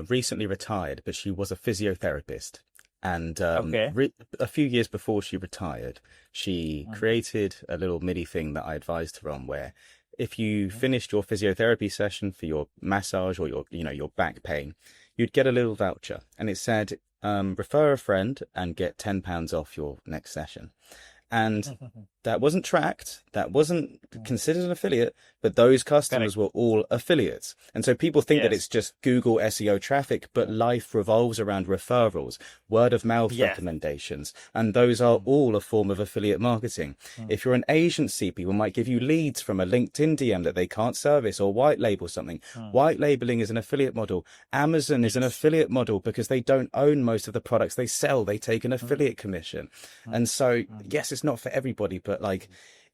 recently retired, but she was a physiotherapist. And a few years before she retired, she created a little MIDI thing that I advised her on, where if you finished your physiotherapy session for your massage or your back pain, you'd get a little voucher, and it said, refer a friend and get £10 off your next session. And that wasn't tracked, that wasn't considered an affiliate, but those customers were all affiliates. And so people think that it's just Google SEO traffic, but life revolves around referrals, word of mouth recommendations, and those are all a form of affiliate marketing. If you're an agency, people might give you leads from a LinkedIn DM that they can't service or white label something. White labeling is an affiliate model. Amazon is an affiliate model because they don't own most of the products they sell. They take an affiliate commission. And so, yes, it's not for everybody, but like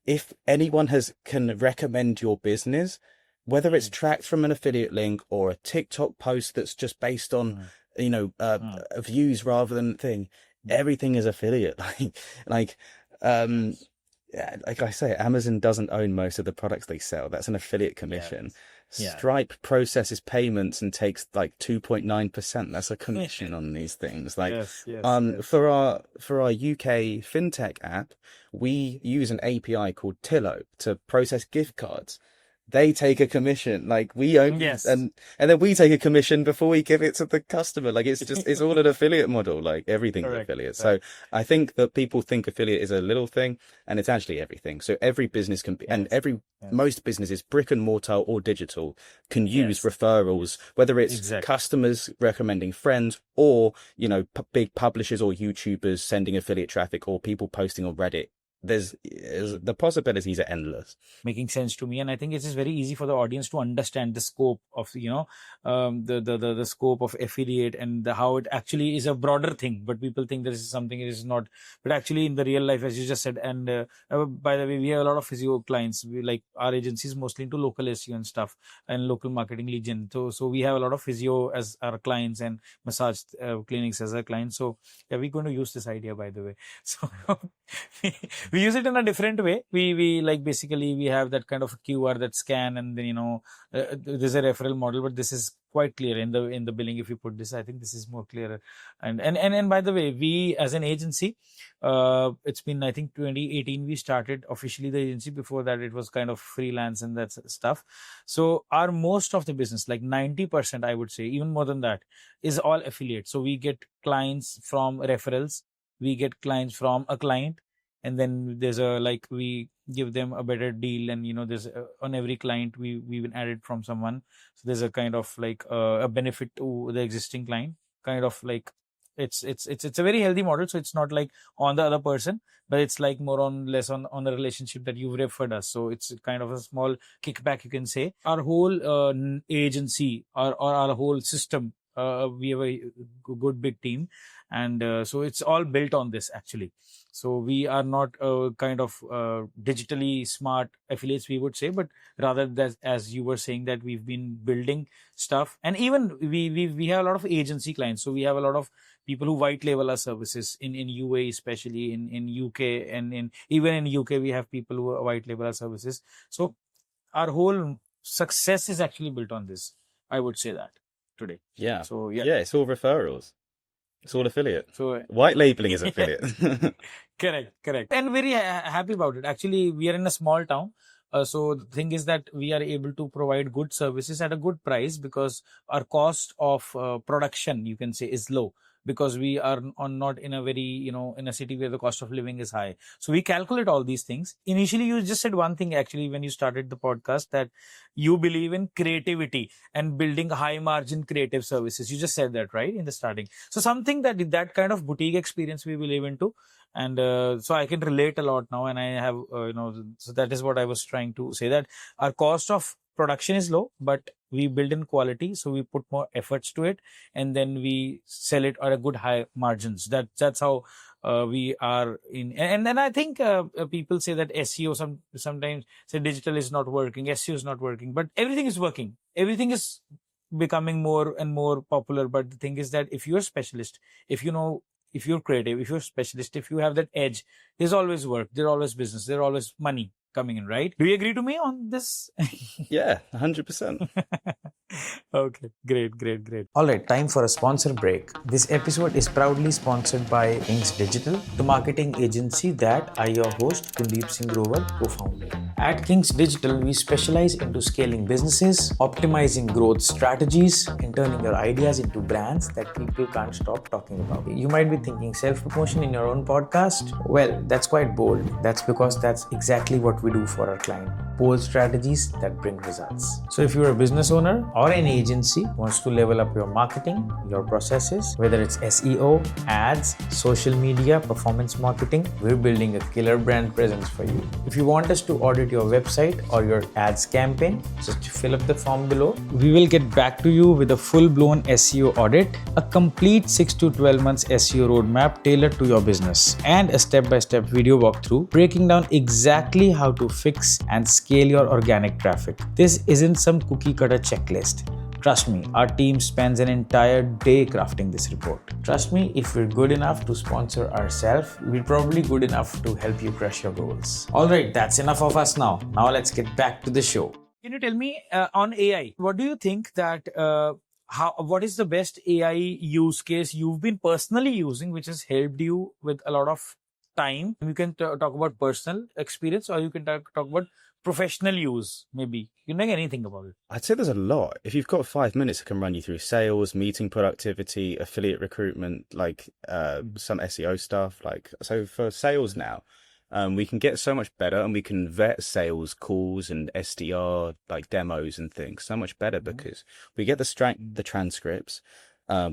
if anyone can recommend your business, whether it's tracked from an affiliate link or a TikTok post that's just based on, views rather than thing, everything is affiliate. Like I say, Amazon doesn't own most of the products they sell. That's an affiliate commission. Stripe processes payments and takes like 2.9%. That's a commission on these things. Like, for our UK fintech app, we use an API called Tillo to process gift cards. They take a commission, like we own, and then we take a commission before we give it to the customer. Like it's all an affiliate model. Like everything's affiliate. So I think that people think affiliate is a little thing, and it's actually everything. So every business can be, and most businesses, brick and mortar or digital, can use referrals, whether it's customers recommending friends or, big publishers or YouTubers sending affiliate traffic or people posting on Reddit. The possibilities are endless. Making sense to me, and I think it is very easy for the audience to understand the scope of the scope of affiliate and how it actually is a broader thing. But people think this is something it is not. But actually, in the real life, as you just said, and by the way, we have a lot of physio clients. We like our agencies mostly into local SEO and stuff and local marketing lead gen. So we have a lot of physio as our clients and massage clinics as our clients. So we're going to use this idea, by the way. So. We use it in a different way. We like basically we have that kind of QR that scan, and then there's a referral model, but this is quite clear in the billing. If you put this, I think this is more clearer. And by the way, we as an agency, it's been I think 2018 we started officially the agency. Before that, it was kind of freelance and that stuff. So our most of the business, like 90%, I would say, even more than that, is all affiliate. So we get clients from referrals. We get clients from a client, and then there's we give them a better deal, and there's on every client we even added from someone. So there's a kind of like a benefit to the existing client, kind of like it's a very healthy model. So it's not like on the other person, but it's like more on less on the relationship that you've referred us. So it's kind of a small kickback, you can say. Our whole agency or our whole system, we have a good big team, and so it's all built on this actually. So we are not kind of digitally smart affiliates, we would say, but rather that, as you were saying, that we've been building stuff, and even we have a lot of agency clients. So we have a lot of people who white label our services in UAE, especially in UK, and even in UK we have people who white label our services. So our whole success is actually built on this, I would say that today. So it's all referrals. It's all affiliate. So white labeling is affiliate. Correct. And very happy about it. Actually, we are in a small town. So the thing is that we are able to provide good services at a good price because our cost of production, you can say, is low. Because we are not in a very, in a city where the cost of living is high. So we calculate all these things. Initially, you just said one thing, actually, when you started the podcast, that you believe in creativity and building high margin creative services. You just said that, right, in the starting. So something that kind of boutique experience we believe into. And so I can relate a lot now. And I have, so that is what I was trying to say, that our cost of production is low, but we build in quality, so we put more efforts to it, and then we sell it at a good high margins. That's how we are in. And then I think people say that SEO sometimes say digital is not working, SEO is not working, but everything is working. Everything is becoming more and more popular. But the thing is that if you're a specialist, if you're creative, if you're a specialist, if you have that edge, there's always work, there's always business, there's always money coming in, right? Do you agree to me on this? Yeah, 100%. Okay, great. All right, time for a sponsor break. This episode is proudly sponsored by Kings Digital, the marketing agency that I, your host, Gundeep Singh Grover, co-founded. At Kings Digital, we specialize into scaling businesses, optimizing growth strategies, and turning your ideas into brands that people can't stop talking about. You might be thinking self-promotion in your own podcast? Well, that's quite bold. That's because that's exactly what we do for our client. Bold strategies that bring results. So if you're a business owner or an agency wants to level up your marketing, your processes, whether it's SEO, ads, social media, performance marketing, we're building a killer brand presence for you. If you want us to audit your website or your ads campaign, just fill up the form below. We will get back to you with a full-blown SEO audit, a complete 6 to 12 months SEO roadmap tailored to your business, and a step-by-step video walkthrough breaking down exactly how to fix and scale your organic traffic. This isn't some cookie cutter checklist. Trust me, our team spends an entire day crafting this report. Trust me, if we're good enough to sponsor ourselves, we're probably good enough to help you crush your goals. Alright, that's enough of us now. Now let's get back to the show. Can you tell me on AI, what do you think that what is the best AI use case you've been personally using which has helped you with a lot of time? You can talk about personal experience, or you can talk about professional use, maybe. You know anything about it? I'd say there's a lot. If you've got 5 minutes, I can run you through sales, meeting productivity, affiliate recruitment, like some SEO stuff. Like, so for sales now, we can get so much better, and we can vet sales calls and SDR like demos and things so much better because we get the transcripts.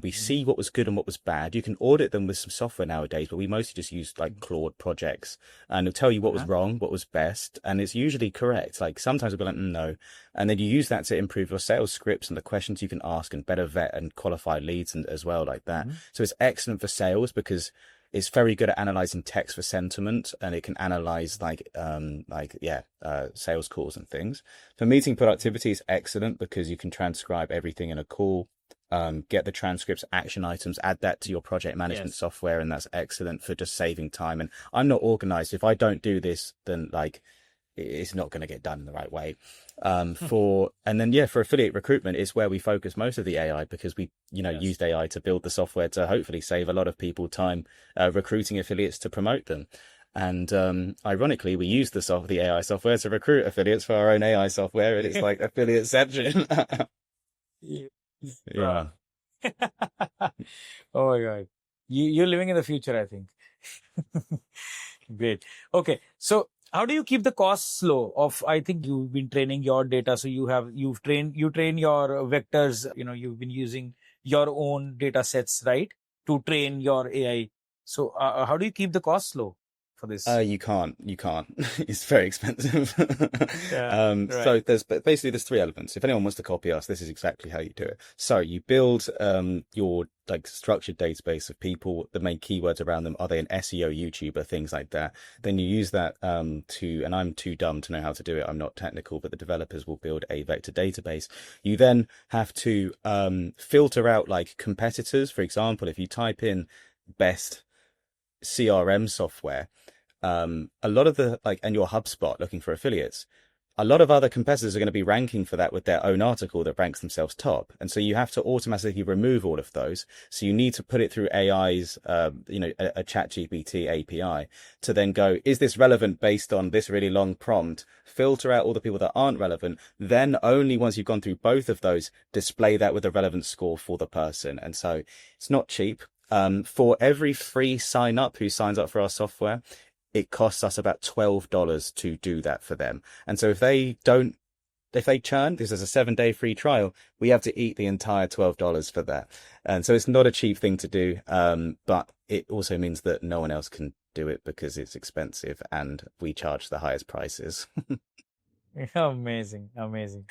We see what was good and what was bad. You can audit them with some software nowadays, but we mostly just use like Claude projects, and it'll tell you what was wrong, what was best, and it's usually correct. Like sometimes it'll be like, no. And then you use that to improve your sales scripts and the questions you can ask and better vet and qualify leads and as well like that. So it's excellent for sales because it's very good at analyzing text for sentiment, and it can analyze sales calls and things. For meeting productivity, it's excellent because you can transcribe everything in a call, get the transcripts, action items, add that to your project management software, and that's excellent for just saving time. And I'm not organized. If I don't do this, then like it's not going to get done in the right way. For affiliate recruitment is where we focus most of the AI because we used AI to build the software to hopefully save a lot of people time recruiting affiliates to promote them. And ironically, we use the AI software to recruit affiliates for our own AI software, and it's like affiliateception. Yeah. Oh my God. You're living in the future, I think. Great. Okay. So how do you keep the costs low I think you've been training your data. So you train your vectors, you've been using your own data sets, right? To train your AI. So how do you keep the costs low for this? You can't. It's very expensive. Right. So there's three elements. If anyone wants to copy us, this is exactly how you do it. So you build your like structured database of people. The main keywords around them, are they an SEO YouTuber, things like that. Then you use that and I'm too dumb to know how to do it. I'm not technical, but the developers will build a vector database. You then have to filter out like competitors. For example, if you type in best CRM software, a lot of and your HubSpot looking for affiliates, a lot of other competitors are going to be ranking for that with their own article that ranks themselves top. And so you have to automatically remove all of those. So you need to put it through AI's, a ChatGPT API to then go, is this relevant based on this really long prompt? Filter out all the people that aren't relevant. Then only once you've gone through both of those, display that with a relevant score for the person. And so it's not cheap. For every free sign up who signs up for our software, it costs us about $12 to do that for them. And so if they churn, this is a 7-day free trial, we have to eat the entire $12 for that. And so it's not a cheap thing to do. But it also means that no one else can do it because it's expensive and we charge the highest prices. Amazing.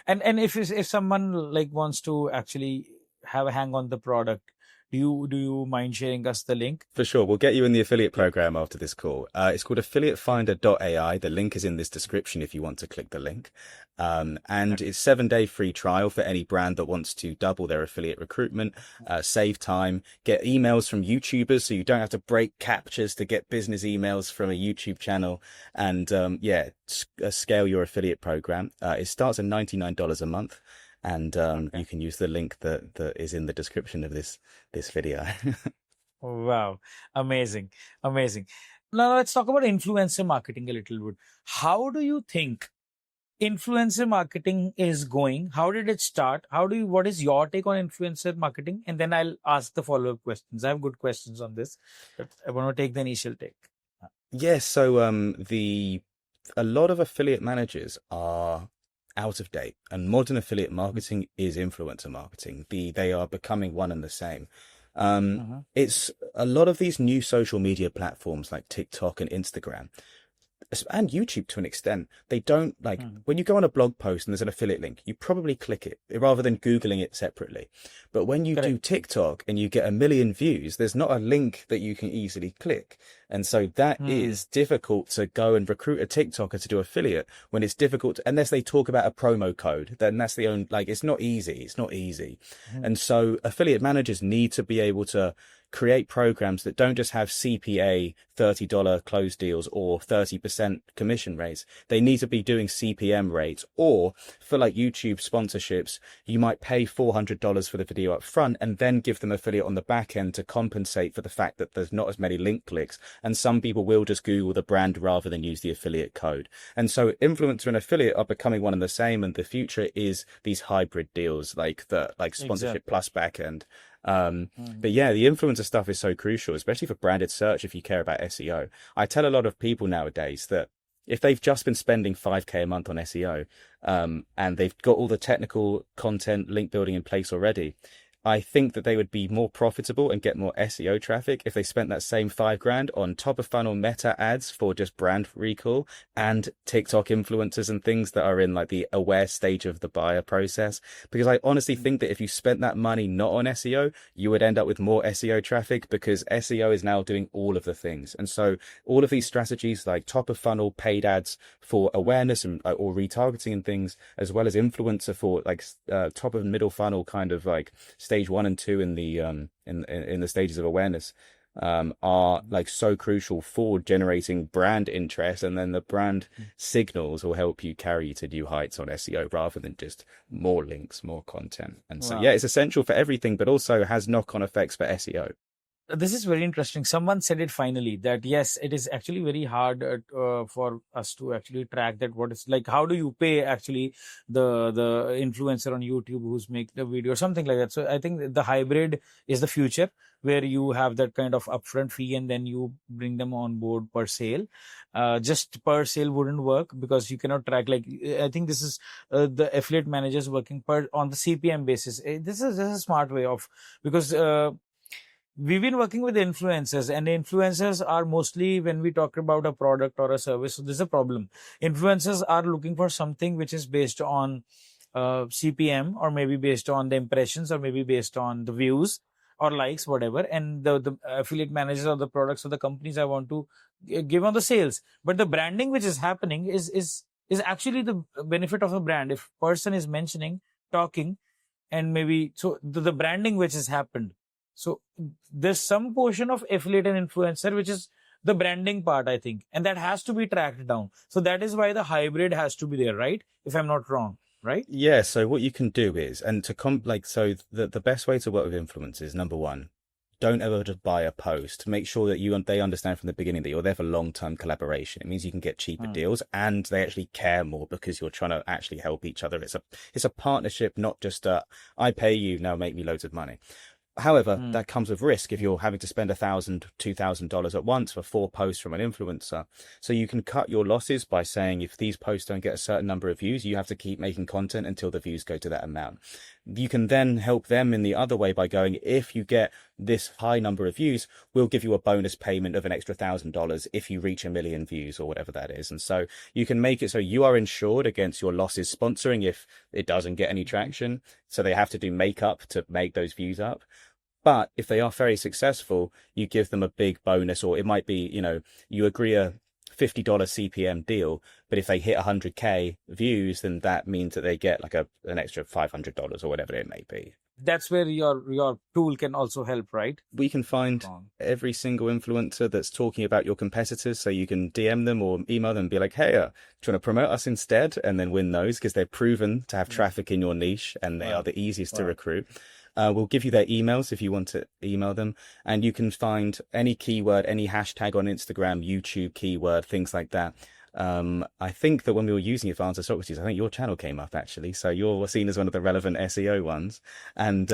And if someone like wants to actually have a hang on the product, do you mind sharing us the link? For sure. We'll get you in the affiliate program after this call. It's called affiliatefinder.ai. The link is in this description if you want to click the link. And it's 7-day free trial for any brand that wants to double their affiliate recruitment, save time, get emails from YouTubers so you don't have to break captures to get business emails from a YouTube channel, and scale your affiliate program. It starts at $99 a month. and Okay. you can use the link that is in the description of this video. Wow. Amazing. Amazing. Now let's talk about influencer marketing a little bit. How do you think influencer marketing is going? How did it start? What is your take on influencer marketing? And then I'll ask the follow-up questions. I have good questions on this, but I want to take the initial take. Yes, so the a lot of affiliate managers are out of date, and modern affiliate marketing is influencer marketing. They are becoming one and the same. Mm-hmm. It's a lot of these new social media platforms like TikTok and Instagram and YouTube to an extent. They don't like Mm-hmm. when you go on a blog post and there's an affiliate link, you probably click it rather than Googling it separately. But when you do Correct. TikTok and you get a million views, there's not a link that you can easily click. And so that Hmm. is difficult to go and recruit a TikToker to do affiliate when it's difficult, unless they talk about a promo code, then that's the only, like, it's not easy. It's not easy. Hmm. And so affiliate managers need to be able to create programs that don't just have CPA $30 close deals or 30% commission rates. They need to be doing CPM rates, or for like YouTube sponsorships, you might pay $400 for the video up front and then give them affiliate on the back end to compensate for the fact that there's not as many link clicks. And some people will just Google the brand rather than use the affiliate code. And so influencer and affiliate are becoming one and the same. And the future is these hybrid deals like sponsorship Exactly. plus back end. Hmm. But yeah, the influencer stuff is so crucial, especially for branded search if you care about SEO. I tell a lot of people nowadays that if they've just been spending 5K a month on SEO, and they've got all the technical content, link building in place already, I think that they would be more profitable and get more SEO traffic if they spent that same 5 grand on top of funnel meta ads for just brand recall and TikTok influencers and things that are in like the aware stage of the buyer process. Because I honestly think that if you spent that money not on SEO, you would end up with more SEO traffic, because SEO is now doing all of the things. And so all of these strategies like top of funnel paid ads for awareness and or retargeting and things, as well as influencer for like top of middle funnel kind of like stage 1 and 2 in the in the stages of awareness, are like so crucial for generating brand interest, and then the brand signals will help you carry you to new heights on SEO rather than just more links, more content. And so yeah, Wow. it's essential for everything, but also has knock-on effects for SEO. This is very interesting. Someone said it finally that yes, it is actually very hard for us to actually track that. What is like, how do you pay actually the influencer on YouTube who's make the video or something like that? So I think the hybrid is the future, where you have that kind of upfront fee and then you bring them on board per sale. Just per sale wouldn't work because you cannot track. Like I think this is the affiliate managers working per on the CPM basis. This is a smart way of, because. We've been working with influencers, and influencers are mostly, when we talk about a product or a service, so there's a problem. Influencers are looking for something which is based on CPM, or maybe based on the impressions, or maybe based on the views or likes, whatever. And the affiliate managers or the products or the companies I want to give on the sales. But the branding which is happening is actually the benefit of a brand. If person is mentioning, talking, and maybe so the branding which has happened, so there's some portion of affiliate and influencer which is the branding part, I think, and that has to be tracked down. So that is why the hybrid has to be there, right? If I'm not wrong, right? Yeah, so what you can do is, and to like, so the best way to work with influencers, number one, don't ever just buy a post. Make sure that they understand from the beginning that you're there for long-term collaboration. It means you can get cheaper Hmm. deals, and they actually care more because you're trying to actually help each other. It's a partnership, not just I pay you, now make me loads of money. However, Hmm. that comes with risk if you're having to spend $1,000, $2,000 at once for 4 posts from an influencer. So you can cut your losses by saying if these posts don't get a certain number of views, you have to keep making content until the views go to that amount. You can then help them in the other way by going, if you get this high number of views, we'll give you a bonus payment of an extra $1,000 if you reach 1 million views or whatever that is. And so you can make it so you are insured against your losses sponsoring if it doesn't get any traction. So they have to do makeup to make those views up. But if they are very successful, you give them a big bonus, or it might be, you agree a $50 CPM deal, but if they hit 100K views, then that means that they get like an extra $500 or whatever it may be. that's where your tool can also help, right? We can find Wrong. every single influencer that's talking about your competitors, so you can DM them or email them and be like, hey, do you want to promote us instead? And then win those because they're proven to have traffic in your niche and they are the easiest to recruit. We'll give you their emails if you want to email them, and you can find any keyword, any hashtag on Instagram, YouTube keyword, things like that. I think that when we were using it for AnswerSocrates, I think your channel came up actually. So you're seen as one of the relevant SEO ones. And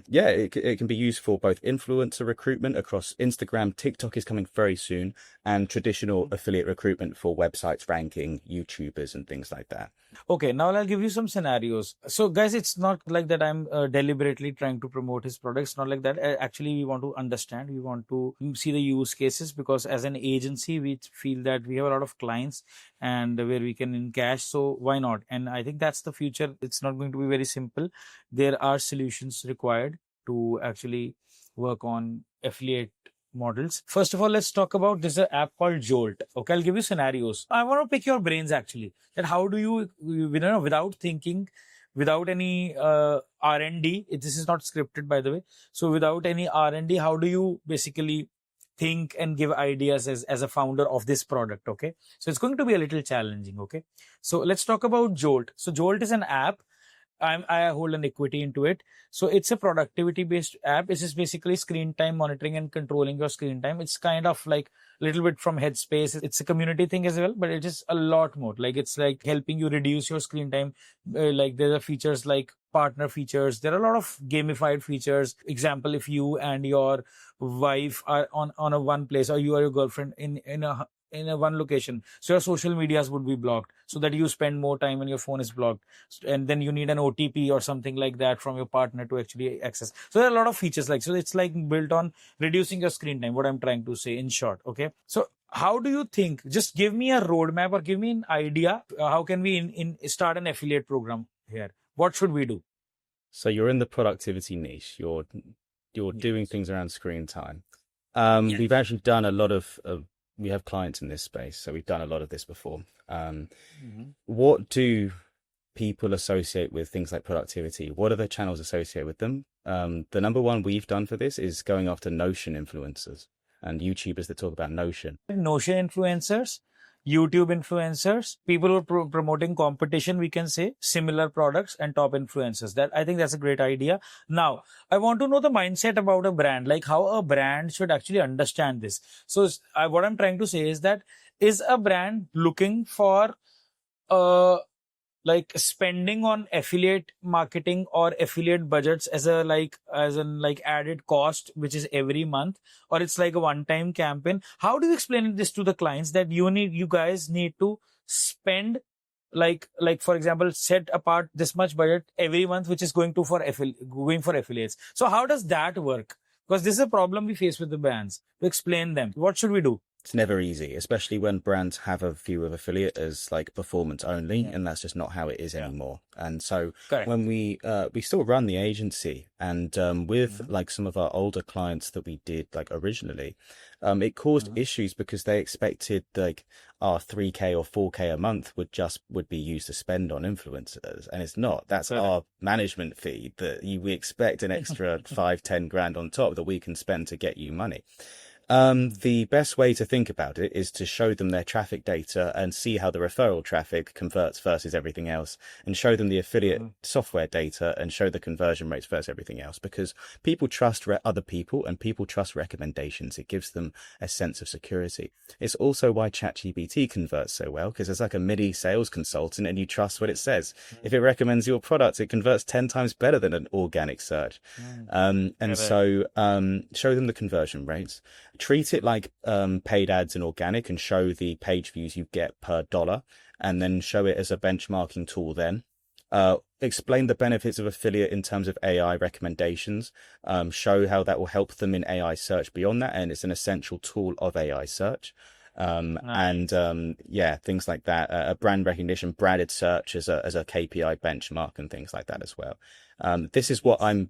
yeah, it can be used for both influencer recruitment across Instagram. TikTok is coming very soon, and traditional affiliate recruitment for websites ranking YouTubers and things like that. Okay, now I'll give you some scenarios. So, guys, it's not like that I'm deliberately trying to promote his products. Not like that. Actually, we want to understand. We want to see the use cases, because as an agency, we feel that we have a lot of clients and where we can encash. So why not? And I think that's the future. It's not going to be very simple. There are solutions required to actually work on affiliate models. First of all, let's talk about this app called Jolt. Okay, I'll give you scenarios. I want to pick your brains actually. That how do you know, without thinking, without any R&D, this is not scripted by the way. So without any R&D, how do you basically think and give ideas as a founder of this product? Okay, so it's going to be a little challenging. Okay, so let's talk about Jolt. So Jolt is an app. I hold an equity into it. So it's a productivity based app. This is basically screen time monitoring and controlling your screen time. It's kind of like a little bit from Headspace. It's a community thing as well, but it is a lot more. Like it's like helping you reduce your screen time. Like there are features like partner features. There are a lot of gamified features. Example, if you and your wife are on a one place, or you or your girlfriend in a one location, so your social medias would be blocked, so that you spend more time and your phone is blocked, and then you need an OTP or something like that from your partner to actually access. So there are a lot of features like, so it's like built on reducing your screen time, what I'm trying to say in short. Okay, so how do you think, just give me a roadmap or give me an idea, how can we start an affiliate program here? What should we do? So you're in the productivity niche. You're doing things around screen time. We've actually done a lot of we have clients in this space, so we've done a lot of this before. What do people associate with things like productivity? What are the channels associated with them? The number one we've done for this is going after Notion influencers and YouTubers that talk about Notion. Notion influencers, YouTube influencers, people who are promoting competition, we can say, similar products, and top influencers. That I think that's a great idea. Now, I want to know the mindset about a brand, like how a brand should actually understand this. So what I'm trying to say is that, is a brand looking for like spending on affiliate marketing or affiliate budgets as an added cost, which is every month, or it's like a one-time campaign? How do you explain this to the clients that you guys need to spend, like for example, set apart this much budget every month, which is going for affiliates? So how does that work? Because this is a problem we face with the brands. To explain them, what should we do? It's never easy, especially when brands have a view of affiliate as like performance only, and that's just not how it is anymore. And so when we still run the agency, and with like some of our older clients that we did like originally, it caused issues because they expected like our 3K or 4K a month would be used to spend on influencers, and it's not. That's our management fee that we expect an extra 5-10 grand on top that we can spend to get you money. The best way to think about it is to show them their traffic data and see how the referral traffic converts versus everything else, and show them the affiliate software data and show the conversion rates versus everything else, because people trust other people and people trust recommendations. It gives them a sense of security. It's also why ChatGPT converts so well, because it's like a mini sales consultant and you trust what it says. If it recommends your product, it converts 10 times better than an organic search. So show them the conversion rates. Treat it like paid ads and organic, and show the page views you get per dollar, and then show it as a benchmarking tool then. Explain the benefits of affiliate in terms of AI recommendations, show how that will help them in AI search beyond that, and it's an essential tool of AI search. And things like that, brand recognition, branded search as a KPI benchmark, and things like that as well. This is what I'm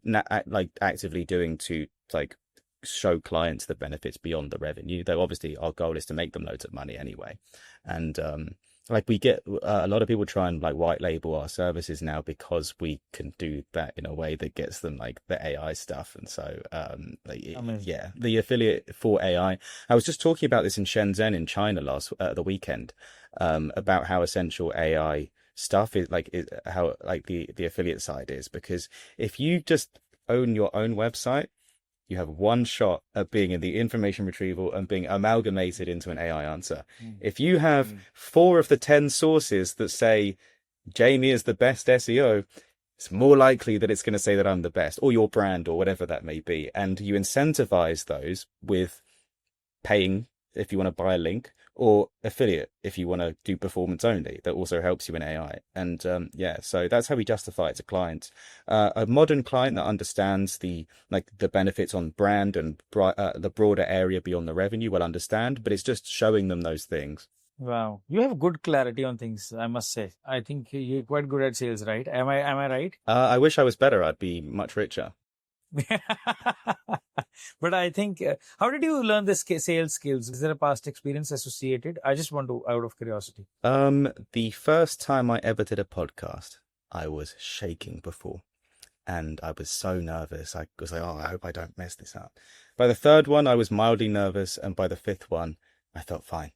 actively doing to like show clients the benefits beyond the revenue, though obviously our goal is to make them loads of money anyway. And like we get a lot of people try and like white label our services now because we can do that in a way that gets them like the AI stuff. And so Amazing. yeah, the affiliate for AI. I was just talking about this in Shenzhen in China last the weekend, about how essential AI stuff is how like the affiliate side is, because if you just own your own website, you have one shot at being in the information retrieval and being amalgamated into an AI answer. If you have 4 of the 10 sources that say Jamie is the best SEO, it's more likely that it's going to say that I'm the best, or your brand, or whatever that may be. And you incentivize those with paying if you want to buy a link, or affiliate if you want to do performance only. That also helps you in AI. And yeah, so that's how we justify it to clients. A modern client that understands the benefits on brand and the broader area beyond the revenue will understand, but it's just showing them those things. Wow, you have good clarity on things, I must say. I think you're quite good at sales, right? Am I right? I wish I was better. I'd be much richer. But I think, how did you learn the sales skills? Is there a past experience associated? I just want to, out of curiosity. The first time I ever did a podcast, I was shaking before, and I was so nervous. I was like, oh, I hope I don't mess this up. By the third one, I was mildly nervous, and by the fifth one, I felt fine.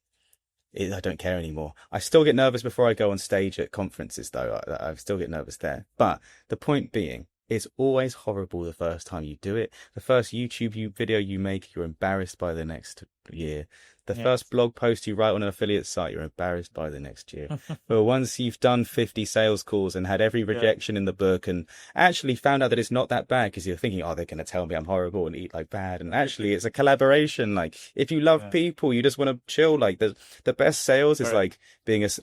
I don't care anymore. I still get nervous before I go on stage at conferences, though. I still get nervous there. But the point being, it's always horrible the first time you do it. The first YouTube video you make, you're embarrassed by the next year. The first blog post you write on an affiliate site, you're embarrassed by the next year. But once you've done 50 sales calls and had every rejection in the book, and actually found out that it's not that bad, because you're thinking, oh, they're going to tell me I'm horrible and eat like bad. And actually, it's a collaboration. Like, if you love people, you just want to chill. Like, the best sales is like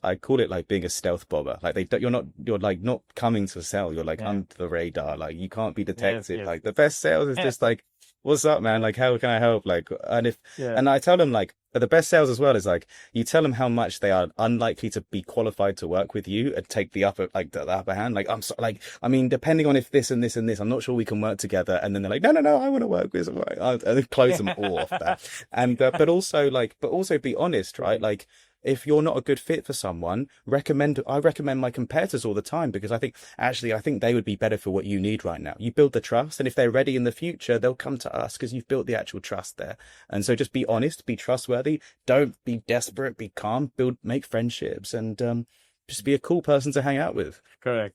I call it like being a stealth bomber. Like, you're not coming to sell. You're like under the radar. Like, you can't be detected. Like, the best sales is just like, what's up, man? Like, how can I help? Like, and I tell them, like, the best sales as well is like, you tell them how much they are unlikely to be qualified to work with you and take the upper hand. Like, I mean, depending on if this and this and this, I'm not sure we can work together. And then they're like, no, I want to work with them. And close them all off that. And, but also be honest, right? Like, if you're not a good fit for someone, I recommend my competitors all the time, because I think they would be better for what you need right now. You build the trust, and if they're ready in the future, they'll come to us because you've built the actual trust there. And so just be honest, be trustworthy, don't be desperate, be calm, make friendships, and just be a cool person to hang out with. Correct.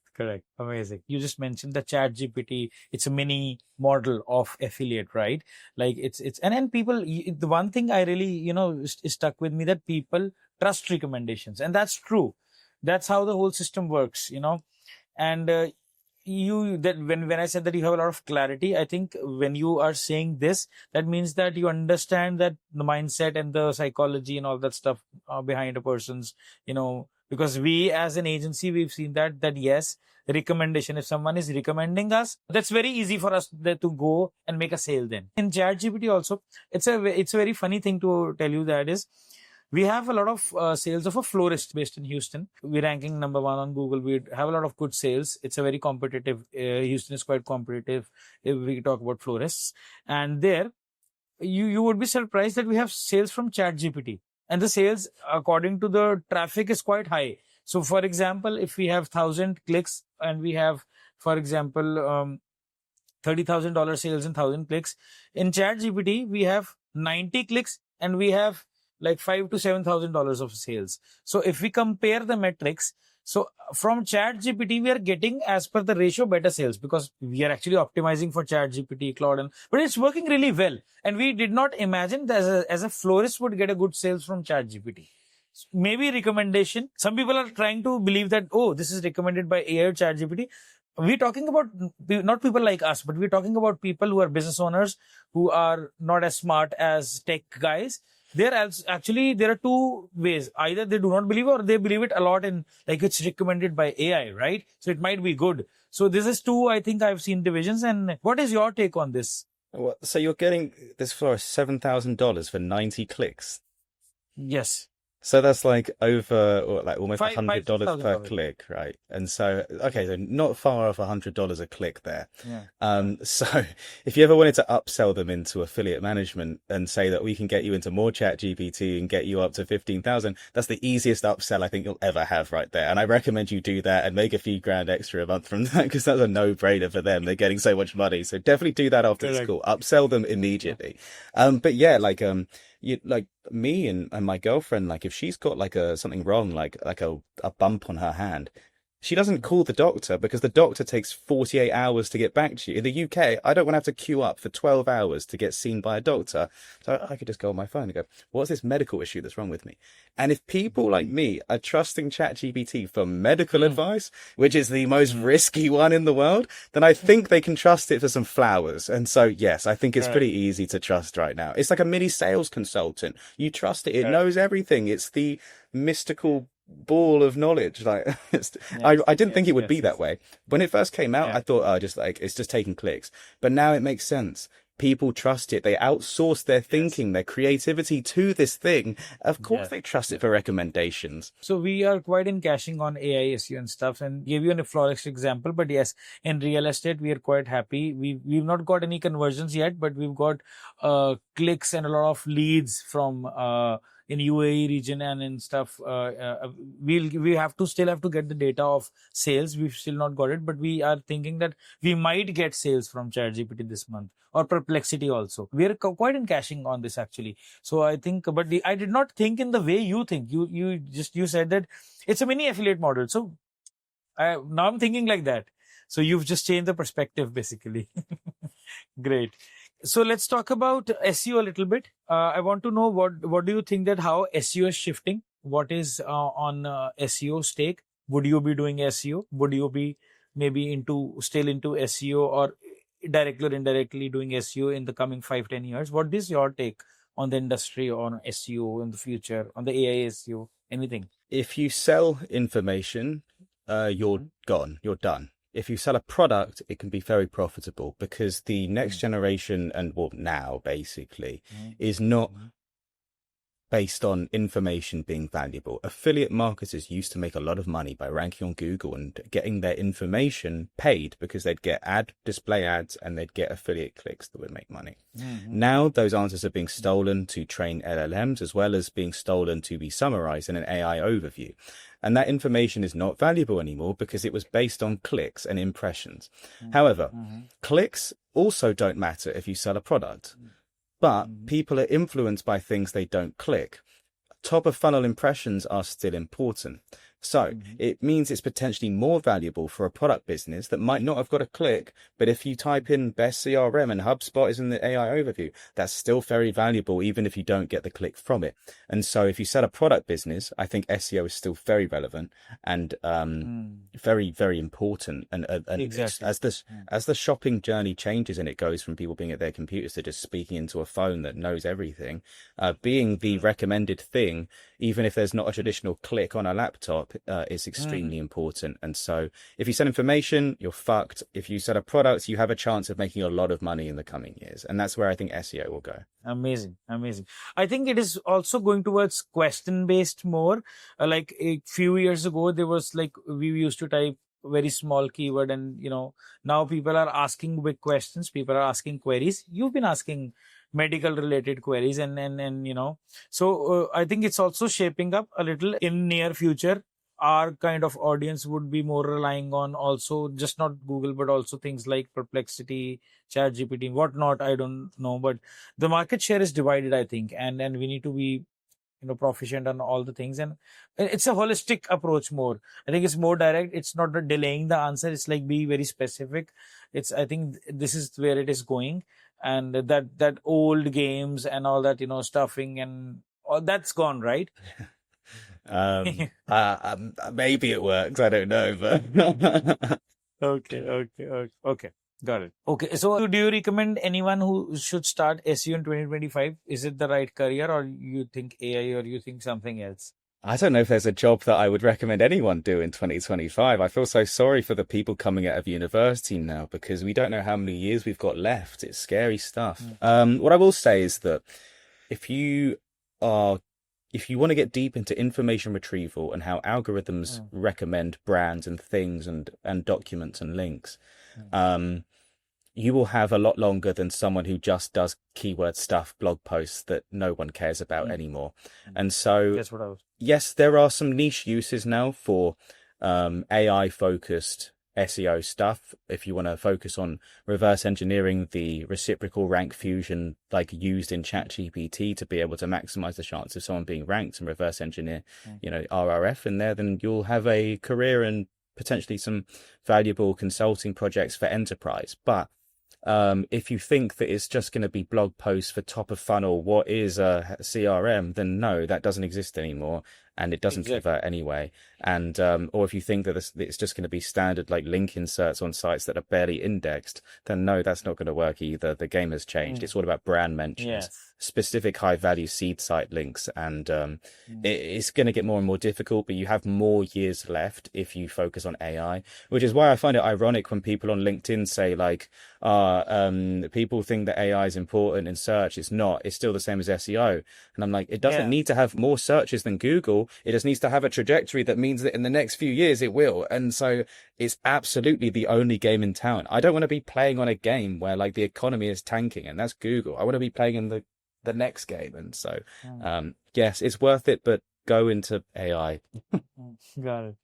Amazing. You just mentioned the Chat GPT. It's a mini model of affiliate, right? Like and then people, the one thing I really, is stuck with me, that people trust recommendations. And that's true. That's how the whole system works, and when I said that you have a lot of clarity, I think when you are saying this, that means that you understand that the mindset and the psychology and all that stuff behind a person's, because we as an agency, we've seen that yes, recommendation, if someone is recommending us, that's very easy for us to go and make a sale. Then in ChatGPT also, it's a very funny thing to tell you, that is, we have a lot of sales of a florist based in Houston. We're ranking number 1 on Google. We have a lot of good sales. It's a very competitive. Houston is quite competitive if we talk about florists. And there, you would be surprised that we have sales from ChatGPT. And the sales, according to the traffic, is quite high. So, for example, if we have 1,000 clicks and we have, for example, $30,000 sales and 1,000 clicks, in ChatGPT, we have 90 clicks and we have like $5,000 to $7,000 of sales. So if we compare the metrics, so from ChatGPT, we are getting, as per the ratio, better sales, because we are actually optimizing for ChatGPT, Claude, but it's working really well. And we did not imagine that as a florist would get a good sales from ChatGPT. Maybe recommendation. Some people are trying to believe that, oh, this is recommended by AI or ChatGPT. We're talking about not people like us, but we're talking about people who are business owners, who are not as smart as tech guys. There are 2 ways. Either they do not believe, or they believe it a lot in, like, it's recommended by AI, right? So it might be good. So this is 2, I think I've seen divisions. And what is your take on this? Well, so you're getting this for $7,000 for 90 clicks? Yes. So that's like over or like almost Five six $100 thousand per dollars. click, right? And so, okay, Yeah, so not far off $100 a click there. yeah, yeah. So if you ever wanted to upsell them into affiliate management and say that we can get you into more chat GPT and get you up to 15,000, that's the easiest upsell I think you'll ever have right there. And I recommend you do that and make a few grand extra a month from that because that's a no-brainer for them. They're getting so much money. So definitely do that after it's Correct. cool. Upsell them Yeah. immediately. But yeah, you like me and my girlfriend, like if she's got like something wrong, like a bump on her hand, she doesn't call the doctor because the doctor takes 48 hours to get back to you. In the UK, I don't want to have to queue up for 12 hours to get seen by a doctor. So I could just go on my phone and go, what's this medical issue that's wrong with me? And if people like me are trusting ChatGPT for medical Mm, advice, which is the most mm. risky one in the world, then I think they can trust it for some flowers. And so, yes, I think it's Correct. pretty easy to trust right now. It's like a mini sales consultant. You trust it. It Correct. knows everything. It's the mystical ball of knowledge. Like Yes, I didn't think yes, it would yes, be that yes. way. When it first came out, Yeah, I thought, oh, just like it's just taking clicks. But now it makes sense. People trust it. They outsource their yes, thinking, their creativity to this thing. Of course yes, they trust it yes. for recommendations. So we are quite in caching on AI, SEO and stuff, and gave you a florist example. But yes, in real estate, we are quite happy. We've not got any conversions yet, but we've got clicks and a lot of leads from in UAE region and in stuff. We have to still have to get the data of sales. We've still not got it, but we are thinking that we might get sales from ChatGPT this month or Perplexity also. We are quite in caching on this actually. So I think, but I did not think in the way you think. You said that it's a mini affiliate model. So now I'm thinking like that. So you've just changed the perspective basically. Great. So let's talk about SEO a little bit. I want to know what do you think that how SEO is shifting? What is on SEO stake? Would you be doing SEO? Would you be maybe still into SEO or directly or indirectly doing SEO in the coming 5-10 years? What is your take on the industry on SEO in the future on the AI SEO? Anything? If you sell information, you're gone. You're done. If you sell a product, it can be very profitable because the next Mm, generation and well, now basically mm, is not mm, based on information being valuable. Affiliate marketers used to make a lot of money by ranking on Google and getting their information paid because they'd get display ads and they'd get affiliate clicks that would make money. mm, Now those answers are being stolen to train LLMs as well as being stolen to be summarized in an AI overview. And that information is not valuable anymore because it was based on clicks and impressions. mm, However, mm, clicks also don't matter if you sell a product. But mm, people are influenced by things they don't click. Top of funnel impressions are still important. So mm, it means it's potentially more valuable for a product business that might not have got a click. But if you type in best CRM and HubSpot is in the AI overview, that's still very valuable, even if you don't get the click from it. And so if you sell a product business, I think SEO is still very relevant and mm. very, very important. And Exactly. Mm, as the shopping journey changes and it goes from people being at their computers to just speaking into a phone that knows everything, being the correct. recommended thing, even if there's not a traditional click on a laptop, is Mm. extremely important. And so if you sell information, you're fucked. If you sell a product, you have a chance of making a lot of money in the coming years. And that's where I think SEO will go. Amazing, amazing. I think it is also going towards question based more. Like a few years ago, there was like we used to type very small keyword, and now people are asking big questions. People are asking queries. You've been asking medical related queries, and so I think it's also shaping up a little in near future. Our kind of audience would be more relying on also just not Google, but also things like Perplexity, Chat GPT, whatnot. I don't know, but the market share is divided, I think, and we need to be proficient on all the things, and it's a holistic approach more. I think it's more direct. It's not delaying the answer. It's like be very specific. I think this is where it is going, and that old games and all that stuffing and all that's gone, right? Maybe it works. I don't know, but Okay. Got it. Okay. So do you recommend anyone who should start SEO in 2025? Is it the right career, or you think AI, or you think something else? I don't know if there's a job that I would recommend anyone do in 2025. I feel so sorry for the people coming out of university now because we don't know how many years we've got left. It's scary stuff. Mm, What I will say is that if you are if you want to get deep into information retrieval and how algorithms recommend brands and things and documents and links, you will have a lot longer than someone who just does keyword stuff, blog posts that no one cares about anymore. And so, That's what I was. yes, there are some niche uses now for AI focused SEO stuff. If you want to focus on reverse engineering the reciprocal rank fusion, like used in ChatGPT to be able to maximize the chance of someone being ranked and reverse engineer, RRF in there, then you'll have a career and potentially some valuable consulting projects for enterprise. But if you think that it's just going to be blog posts for top of funnel, what is a CRM, then no, that doesn't exist anymore, and it doesn't convert anyway. And or if you think that it's just going to be standard like link inserts on sites that are barely indexed, then no, that's not going to work either. The game has changed. It's all about brand mentions, specific high value seed site links, and it's going to get more and more difficult, but you have more years left if you focus on AI, which is why I find it ironic when people on LinkedIn say like, people think that AI is important in search. It's not. It's still the same as SEO. And I'm like, it doesn't need to have more searches than Google. It just needs to have a trajectory that means that in the next few years it will. And so it's absolutely the only game in town. I don't want to be playing on a game where like the economy is tanking, and that's Google. I want to be playing in the next game. And so, yes, it's worth it, but go into AI. Got it.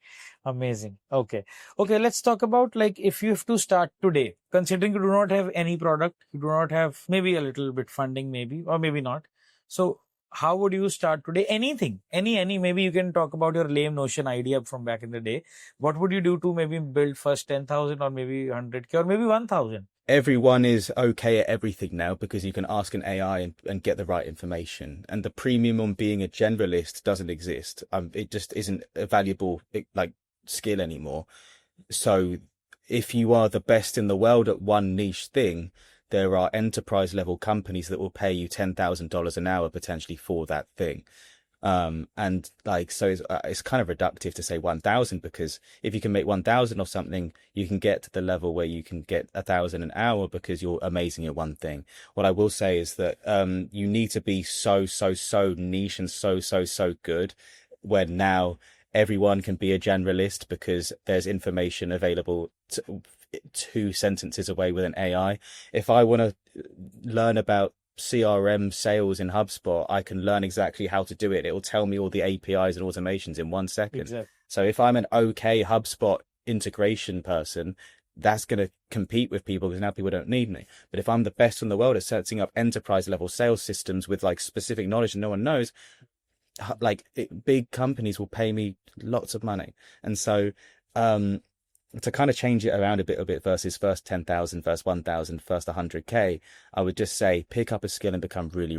Amazing. Okay. Let's talk about like if you have to start today, considering you do not have any product, you do not have maybe a little bit funding, maybe, or maybe not. So how would you start today? Anything, maybe you can talk about your lame Notion idea from back in the day. What would you do to maybe build first 10,000 or maybe 100K or maybe 1,000? Everyone is okay at everything now because you can ask an AI and get the right information. And the premium on being a generalist doesn't exist. It just isn't a valuable like skill anymore. So if you are the best in the world at one niche thing, there are enterprise level companies that will pay you $10,000 an hour potentially for that thing. And like, so it's kind of reductive to say 1,000, because if you can make 1,000 of something, you can get to the level where you can get 1,000 an hour because you're amazing at one thing. What I will say is that, you need to be so niche and so good, where now everyone can be a generalist because there's information available 2 sentences away with an AI. If I want to learn about CRM sales in HubSpot, I can learn exactly how to do it. It will tell me all the APIs and automations in 1 second. Exactly. So if I'm an okay HubSpot integration person, that's going to compete with people because now people don't need me. But if I'm the best in the world at setting up enterprise level sales systems with like specific knowledge and no one knows, like big companies will pay me lots of money. And so, to kind of change it around a bit versus first 10,000, first 1,000, first 100K, I would just say pick up a skill and become really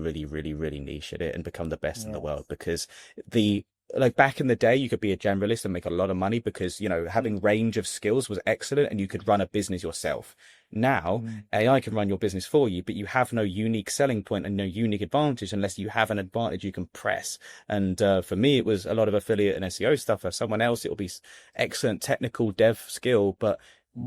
niche at it and become the best in the world. Because like back in the day, you could be a generalist and make a lot of money because, having range of skills was excellent and you could run a business yourself. Now, AI can run your business for you, but you have no unique selling point and no unique advantage unless you have an advantage you can press. And for me, it was a lot of affiliate and SEO stuff. For someone else, it'll be excellent technical dev skill, but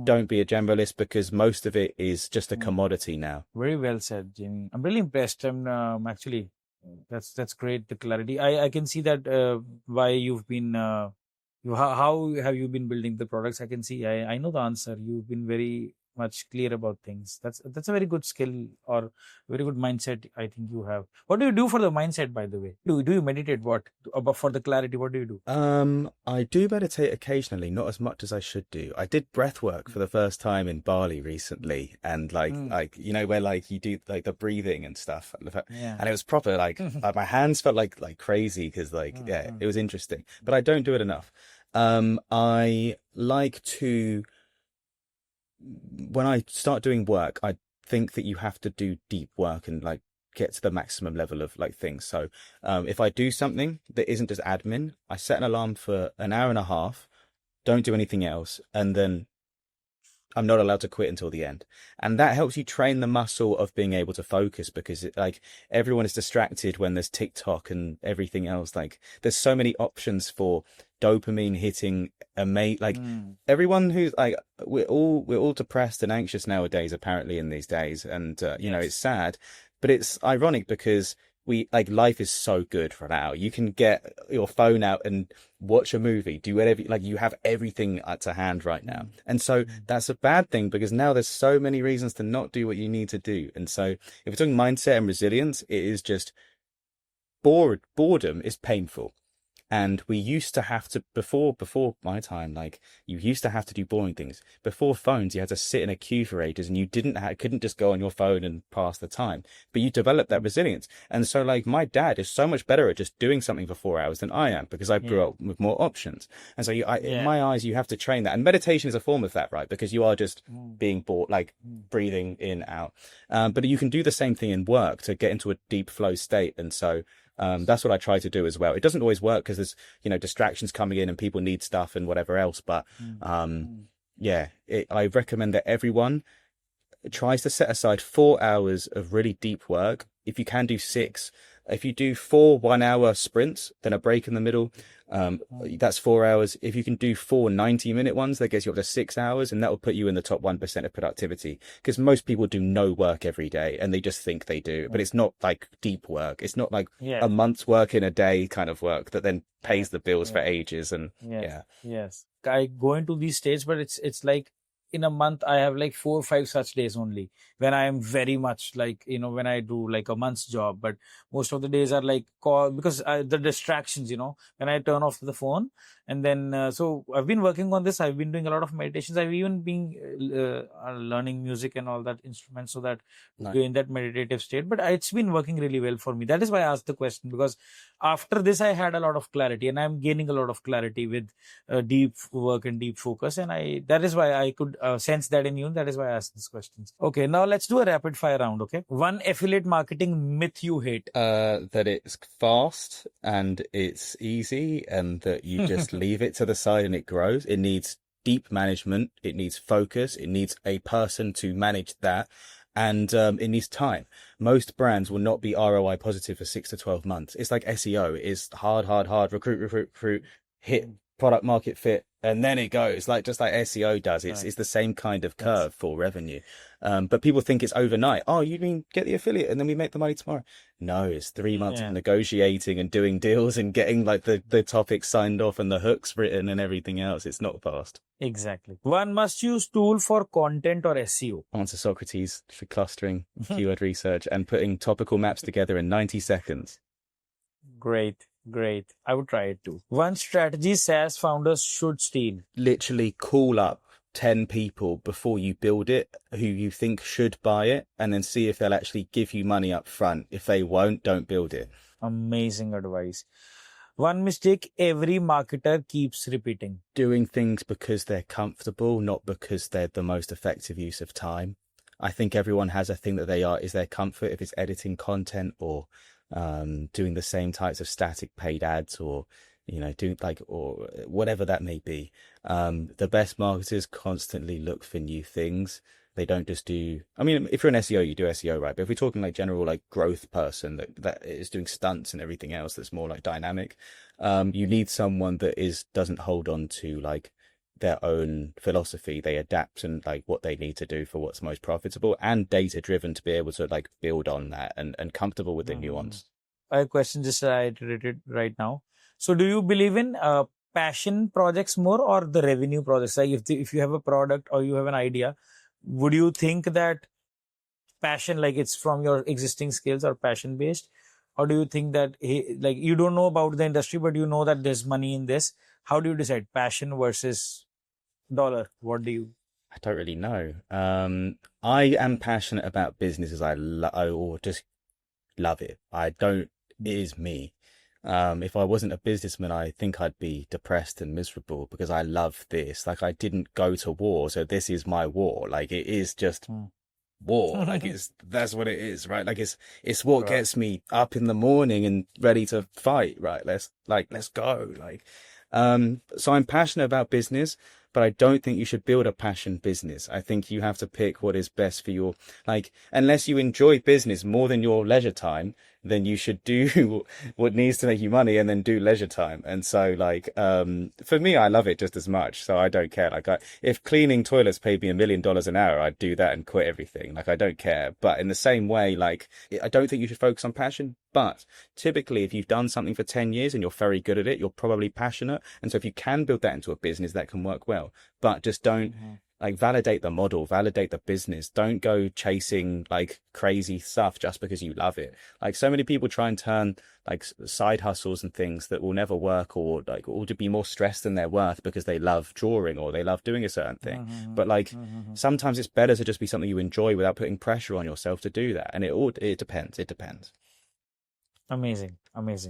don't be a generalist because most of it is just a commodity now. Very well said, Jamie. I'm really impressed. I'm actually, that's great, the clarity. I can see that why you've been, how have you been building the products? I can see, I know the answer. You've been very much clear about things. That's a very good skill or very good mindset I think you have. What do you do for the mindset, by the way? Do you meditate? What about for the clarity? What do you do? I do meditate occasionally, not as much as I should do. I did breath work for the first time in Bali recently, and like where like you do like the breathing and stuff, and it was proper like my hands felt like crazy because it was interesting, but I don't do it enough. I like to, when I start doing work, I think that you have to do deep work and like get to the maximum level of like things. So if I do something that isn't just admin, I set an alarm for an hour and a half, don't do anything else, and then I'm not allowed to quit until the end. And that helps you train the muscle of being able to focus, because like everyone is distracted when there's TikTok and everything else. Like there's so many options for dopamine hitting everyone who's like, we're all depressed and anxious nowadays, apparently, in these days. And, it's sad, but it's ironic because life is so good for now. You can get your phone out and watch a movie, do whatever, like you have everything to hand right now. And so that's a bad thing because now there's so many reasons to not do what you need to do. And so if we're talking mindset and resilience, it is just boredom is painful. And we used to have to, before my time, like you used to have to do boring things. Before phones, you had to sit in a queue for ages and you couldn't just go on your phone and pass the time, but you developed that resilience. And so like my dad is so much better at just doing something for 4 hours than I am because I grew up with more options. And so in my eyes, you have to train that. And meditation is a form of that, right? Because you are just being bored, like breathing in, out. But you can do the same thing in work to get into a deep flow state. And so that's what I try to do as well. It doesn't always work because there's, distractions coming in and people need stuff and whatever else. But I recommend that everyone tries to set aside 4 hours of really deep work. If you can do 6, if you do 4 1-hour sprints, then a break in the middle, that's 4 hours. If you can do 4 90-minute ones, that gets you up to 6 hours, and that will put you in the top 1% of productivity. Because most people do no work every day, and they just think they do, but it's not like deep work. It's not like a month's work in a day kind of work that then pays the bills for ages. And Yes. I go into these states, but it's like in a month, I have like 4 or 5 such days only when I am very much like, when I do like a month's job, but most of the days are like because the distractions, when I turn off the phone and then, so I've been working on this. I've been doing a lot of meditations. I've even been learning music and all that instruments so that in that meditative state, but it's been working really well for me. That is why I asked the question, because after this, I had a lot of clarity and I'm gaining a lot of clarity with deep work and deep focus. And that is why I could sense that in you. That is why I asked these questions. Okay, now let's do a rapid fire round. Okay. One affiliate marketing myth you hate. That it's fast and it's easy and that you just leave it to the side and it grows. It needs deep management. It needs focus. It needs a person to manage that. And it needs time. Most brands will not be ROI positive for 6 to 12 months. It's like SEO. It's hard, recruit, hit product market fit, and then it goes just like SEO does. It's the same kind of curve for revenue. But people think it's overnight. Oh, you mean get the affiliate and then we make the money tomorrow? No, it's 3 months of negotiating and doing deals and getting like the topics signed off and the hooks written and everything else. It's not fast. Exactly. One must use tool for content or SEO. AnswerSocrates for clustering, keyword research, and putting topical maps together in 90 seconds. Great. I would try it too. One strategy SaaS founders should steal. Literally call up 10 people before you build it who you think should buy it, and then see if they'll actually give you money up front. If they won't, don't build it. Amazing advice. One mistake every marketer keeps repeating. Doing things because they're comfortable, not because they're the most effective use of time. I think everyone has a thing that is their comfort, if it's editing content or doing the same types of static paid ads or doing or whatever that may be. The best marketers constantly look for new things. They don't just do, if you're an SEO, you do SEO, right? But if we're talking like general like growth person that is doing stunts and everything else that's more like dynamic, you need someone that doesn't hold on to like their own philosophy. They adapt and like what they need to do for what's most profitable and data driven to be able to like build on that and comfortable with the nuance. I have a question just I iterated right now. So do you believe in passion projects more or the revenue projects? Like if you have a product or you have an idea, would you think that passion, like it's from your existing skills or passion based? Or do you think that like you don't know about the industry, but you know that there's money in this? How do you decide passion versus dollar? What do you? I don't really know. I am passionate about businesses. I just love it. It is me. If I wasn't a businessman, I think I'd be depressed and miserable because I love this. Like I didn't go to war, so this is my war. Like it is just war. Like that's what it is, right? Like it's what gets me up in the morning and ready to fight, right? Let's go. So I'm passionate about business, but I don't think you should build a passion business. I think you have to pick what is best for your, unless you enjoy business more than your leisure time, then you should do what needs to make you money and then do leisure time. And so like, for me, I love it just as much. So I don't care. Like if cleaning toilets paid me $1 million an hour, I'd do that and quit everything. Like I don't care. But in the same way, like I don't think you should focus on passion. But typically, if you've done something for 10 years and you're very good at it, you're probably passionate. And so if you can build that into a business, that can work well. But just don't like validate the model, validate the business. Don't go chasing like crazy stuff just because you love it. Like so many people try and turn like side hustles and things that will never work or like or to be more stressed than they're worth because they love drawing or they love doing a certain thing. But like sometimes it's better to just be something you enjoy without putting pressure on yourself to do that. And it depends. It depends. Amazing.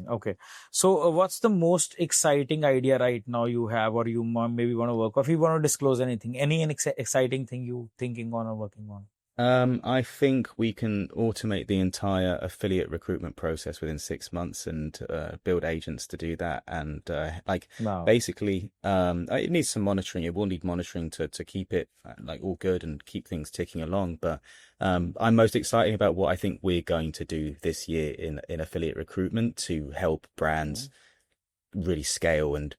Okay. So, what's the most exciting idea right now you have, or you maybe want to work, or if you want to disclose anything, any exciting thing you thinking on or working on? I think we can automate the entire affiliate recruitment process within 6 months and build agents to do that. And Wow. basically, it needs some monitoring. It will need monitoring to keep it like all good and keep things ticking along. But I'm most excited about what I think we're going to do this year in affiliate recruitment to help brands really scale and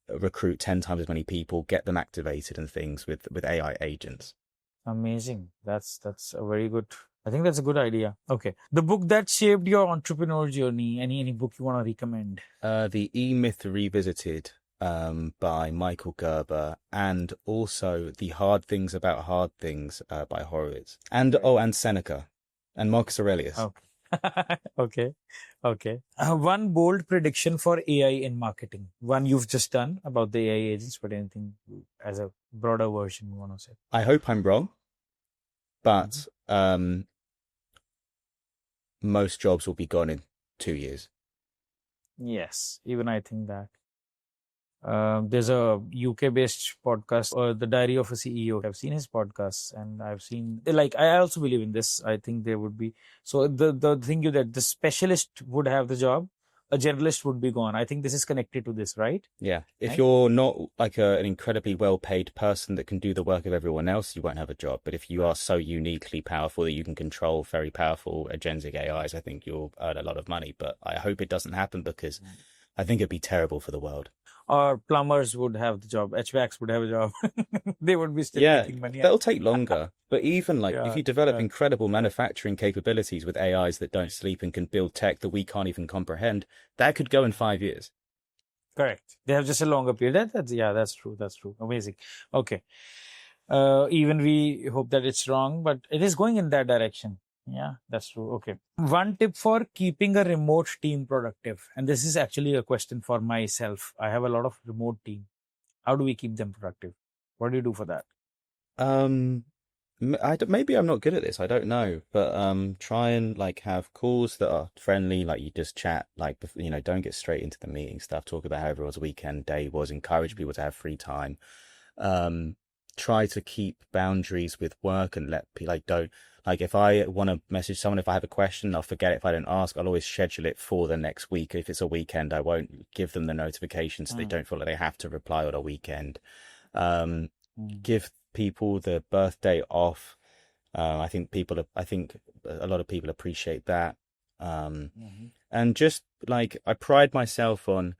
recruit 10 times as many people, get them activated and things with AI agents. Amazing. That's a very good. I think that's a good idea. Okay. The book that shaped your entrepreneur journey. Any book you want to recommend? The E-Myth Revisited by Michael Gerber, and also The Hard Things About Hard Things by Horowitz, and Seneca and Marcus Aurelius. Okay. Okay. One bold prediction for AI in marketing. One you've just done about the AI agents, but anything as a broader version you want to say? I hope I'm wrong, but most jobs will be gone in 2 years. Yes, even I think that. There's a UK-based podcast, The Diary of a CEO. I've seen his podcasts, and I've seen like I also believe in this. I think there would be so the thing you that the specialist would have the job, a generalist would be gone. I think this is connected to this, right? Yeah. If Right? you're not like an incredibly well-paid person that can do the work of everyone else, you won't have a job. But if you are so uniquely powerful that you can control very powerful agentic AIs, I think you'll earn a lot of money. But I hope it doesn't happen because I think it'd be terrible for the world. Or plumbers would have the job. HVACs would have a job. They would be still making money. That'll take longer. But even like if Yeah, you develop yeah. incredible manufacturing capabilities with AIs that don't sleep and can build tech that we can't even comprehend, that could go in 5 years. Correct. They have just a longer period. That's true. That's true. Amazing. Okay. Even we hope that it's wrong, but it is going in that direction. Yeah, that's true. Okay. One tip for keeping a remote team productive. And this is actually a question for myself. I have a lot of remote team. How do we keep them productive? What do you do for that? Maybe I'm not good at this. I don't know, but try and like have calls that are friendly, like you just chat, like don't get straight into the meeting stuff. Talk about how everyone's weekend day was. Encourage people to have free time. Try to keep boundaries with work and let people don't like if I want to message someone, if I have a question, I'll forget it if I don't ask. I'll always schedule it for the next week. If it's a weekend, I won't give them the notification so they don't feel like they have to reply on a weekend. Give people the birthday off. I think a lot of people appreciate that. And just like I pride myself on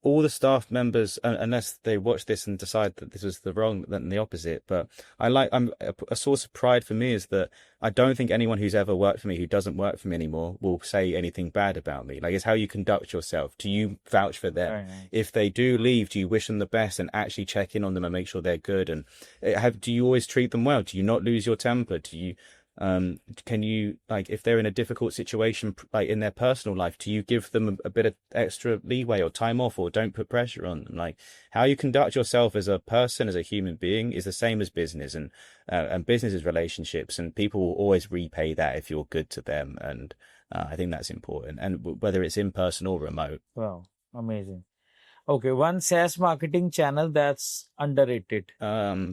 all the staff members, unless they watch this and decide that this was the wrong, then the opposite. But I'm a source of pride for me is that I don't think anyone who's ever worked for me who doesn't work for me anymore will say anything bad about me. Like it's how you conduct yourself. Do you vouch for them? Very nice. If they do leave, do you wish them the best and actually check in on them and make sure they're good? And do you always treat them well? Do you not lose your temper? Do you can you like if they're in a difficult situation like in their personal life, do you give them a bit of extra leeway or time off, or don't put pressure on them? Like how you conduct yourself as a person, as a human being, is the same as business, and business is relationships, and people will always repay that if you're good to them. And I think that's important, and whether it's in person or remote. Wow, amazing. Okay, one SaaS marketing channel that's underrated.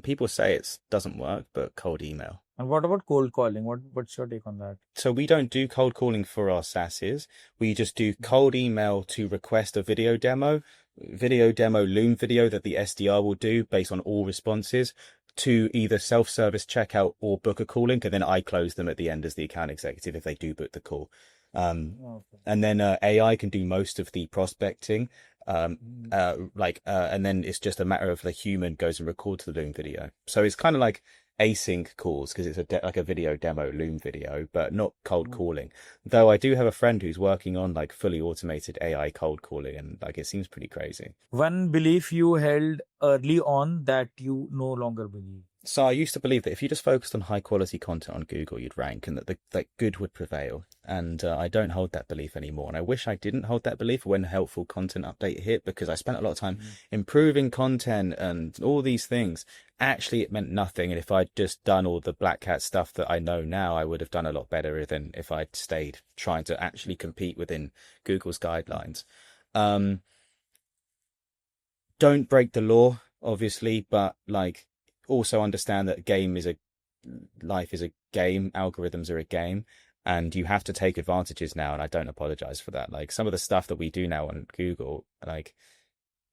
People say it doesn't work, but cold email. And what about cold calling? What's your take on that? So we don't do cold calling for our SaaSes. We just do cold email to request a video demo Loom video that the SDR will do based on all responses to either self-service checkout or book a call link. And then I close them at the end as the account executive if they do book the call. Okay. And then AI can do most of the prospecting. And then it's just a matter of the human goes and records the Loom video. So it's kind of like async calls because it's like a video demo Loom video, but not cold Mm. calling. Though I do have a friend who's working on like fully automated AI cold calling, and like it seems pretty crazy. One belief you held early on that you no longer believe. So I used to believe that if you just focused on high quality content on Google, you'd rank, and that that good would prevail. And I don't hold that belief anymore. And I wish I didn't hold that belief when Helpful Content Update hit, because I spent a lot of time improving content and all these things. Actually, it meant nothing. And if I'd just done all the Black Hat stuff that I know now, I would have done a lot better than if I'd stayed trying to actually compete within Google's guidelines. Um, don't break the law, obviously, but like also understand that life is a game, algorithms are a game, and you have to take advantages now. And I don't apologize for that. Like some of the stuff that we do now on Google, like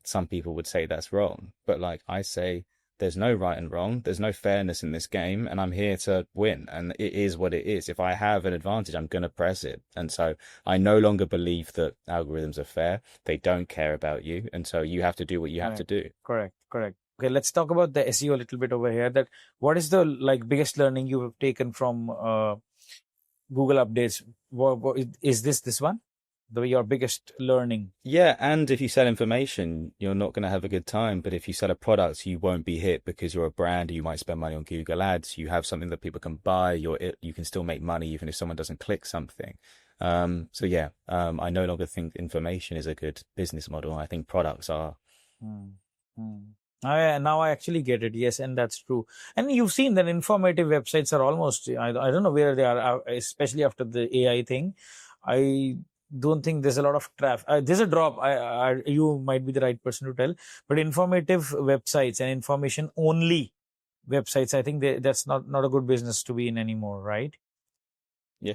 some people would say that's wrong, but like I say, there's no right and wrong. There's no fairness in this game, and I'm here to win. And it is what it is. If I have an advantage, I'm going to press it. And so I no longer believe that algorithms are fair. They don't care about you. And so you have to do what you have to Correct. do. Correct. Correct. Okay, let's talk about the SEO a little bit over here. That what is the like biggest learning you have taken from Google updates? What is this one? Your biggest learning? Yeah, and if you sell information, you're not going to have a good time. But if you sell a product, you won't be hit because you're a brand. You might spend money on Google Ads. You have something that people can buy. You can still make money even if someone doesn't click something. So yeah, I no longer think information is a good business model. I think products are. Hmm. Hmm. Now I actually get it. Yes, and that's true. And you've seen that informative websites are almost, I don't know where they are, especially after the AI thing. I don't think there's a lot of traffic. There's a drop. You might be the right person to tell. But informative websites and information only websites, I think that's not a good business to be in anymore, right? Yeah.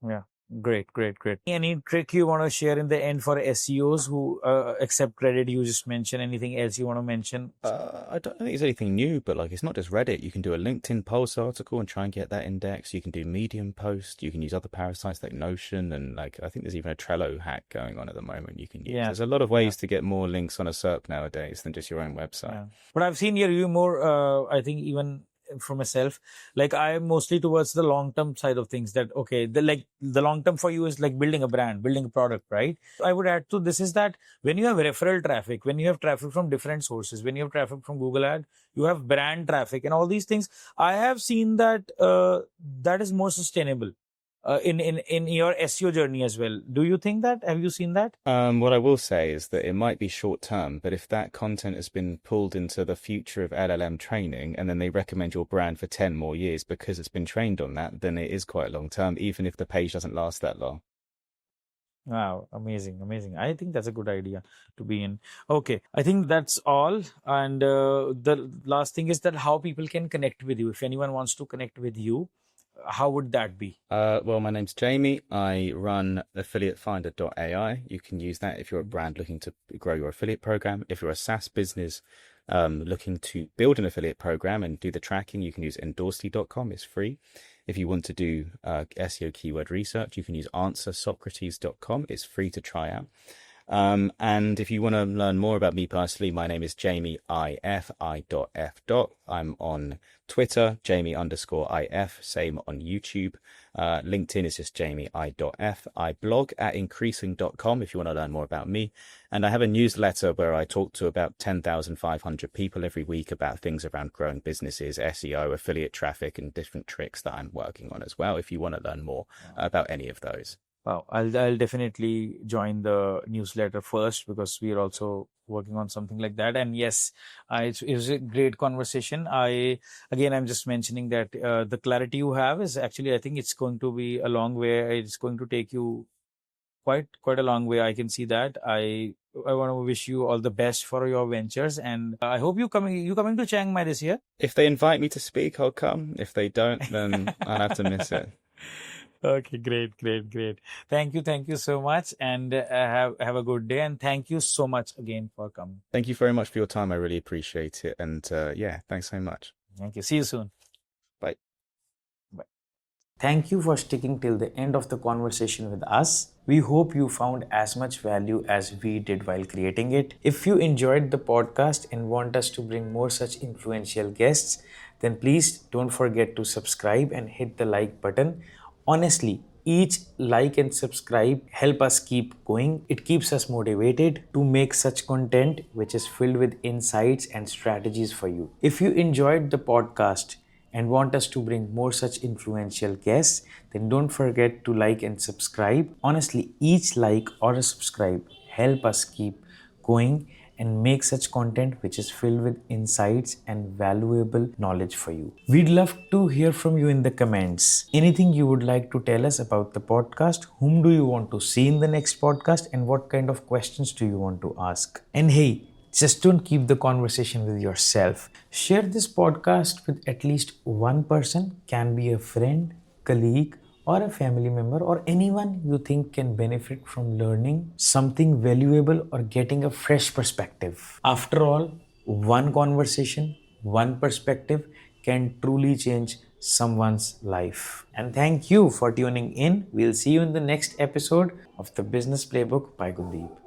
Yeah. Great, great, great. Any trick you want to share in the end for SEOs who accept credit? You just mentioned anything else you want to mention? I don't think it's anything new, but like it's not just Reddit. You can do a LinkedIn Pulse article and try and get that index. You can do Medium post. You can use other parasites like Notion, and like I think there's even a Trello hack going on at the moment you can use. Yeah. There's a lot of Yeah. ways to get more links on a SERP nowadays than just your own website. Yeah. But I've seen your review more, I think even for myself, like I'm mostly towards the long-term side of things that, okay, the long-term for you is like building a brand, building a product, right? I would add to this is that when you have referral traffic, when you have traffic from different sources, when you have traffic from Google ad, you have brand traffic and all these things. I have seen that, that is more sustainable. In your SEO journey as well. Do you think that? Have you seen that? What I will say is that it might be short term, but if that content has been pulled into the future of LLM training and then they recommend your brand for 10 more years because it's been trained on that, then it is quite long term, even if the page doesn't last that long. Wow, amazing, amazing. I think that's a good idea to be in. Okay, I think that's all. And the last thing is that how people can connect with you. If anyone wants to connect with you, how would that be? Well, my name's Jamie. I run affiliatefinder.ai. You can use that if you're a brand looking to grow your affiliate program. If you're a SaaS business looking to build an affiliate program and do the tracking, you can use endorsely.com. It's free. If you want to do SEO keyword research, you can use AnswerSocrates.com. It's free to try out. And if you want to learn more about me personally, my name is Jamie IF, I.F. I'm on Twitter, Jamie_IF, same on YouTube. LinkedIn is just Jamie I.F. I blog at increasing.com if you want to learn more about me. And I have a newsletter where I talk to about 10,500 people every week about things around growing businesses, SEO, affiliate traffic, and different tricks that I'm working on as well, if you want to learn more about any of those. Wow, I'll definitely join the newsletter first because we are also working on something like that. And yes, it was a great conversation. I'm just mentioning that the clarity you have is actually, I think it's going to be a long way. It's going to take you quite a long way. I can see that. I want to wish you all the best for your ventures, and I hope you coming to Chiang Mai this year. If they invite me to speak, I'll come. If they don't, then I'll have to miss it. Okay, great, great, great. Thank you so much, and have a good day. And thank you so much again for coming. Thank you very much for your time. I really appreciate it. And yeah, thanks so much. Thank you. See you soon. Bye. Bye. Thank you for sticking till the end of the conversation with us. We hope you found as much value as we did while creating it. If you enjoyed the podcast and want us to bring more such influential guests, then please don't forget to subscribe and hit the like button. Honestly, each like and subscribe help us keep going. It keeps us motivated to make such content which is filled with insights and strategies for you. If you enjoyed the podcast and want us to bring more such influential guests, then don't forget to like and subscribe. Honestly, each like or a subscribe help us keep going and make such content which is filled with insights and valuable knowledge for you. We'd love to hear from you in the comments. Anything you would like to tell us about the podcast? Whom do you want to see in the next podcast? And what kind of questions do you want to ask? And hey, just don't keep the conversation with yourself. Share this podcast with at least one person, can be a friend, colleague, or a family member, or anyone you think can benefit from learning something valuable or getting a fresh perspective. After all, one conversation, one perspective can truly change someone's life. And thank you for tuning in. We'll see you in the next episode of the Business Playbook by Gundeep.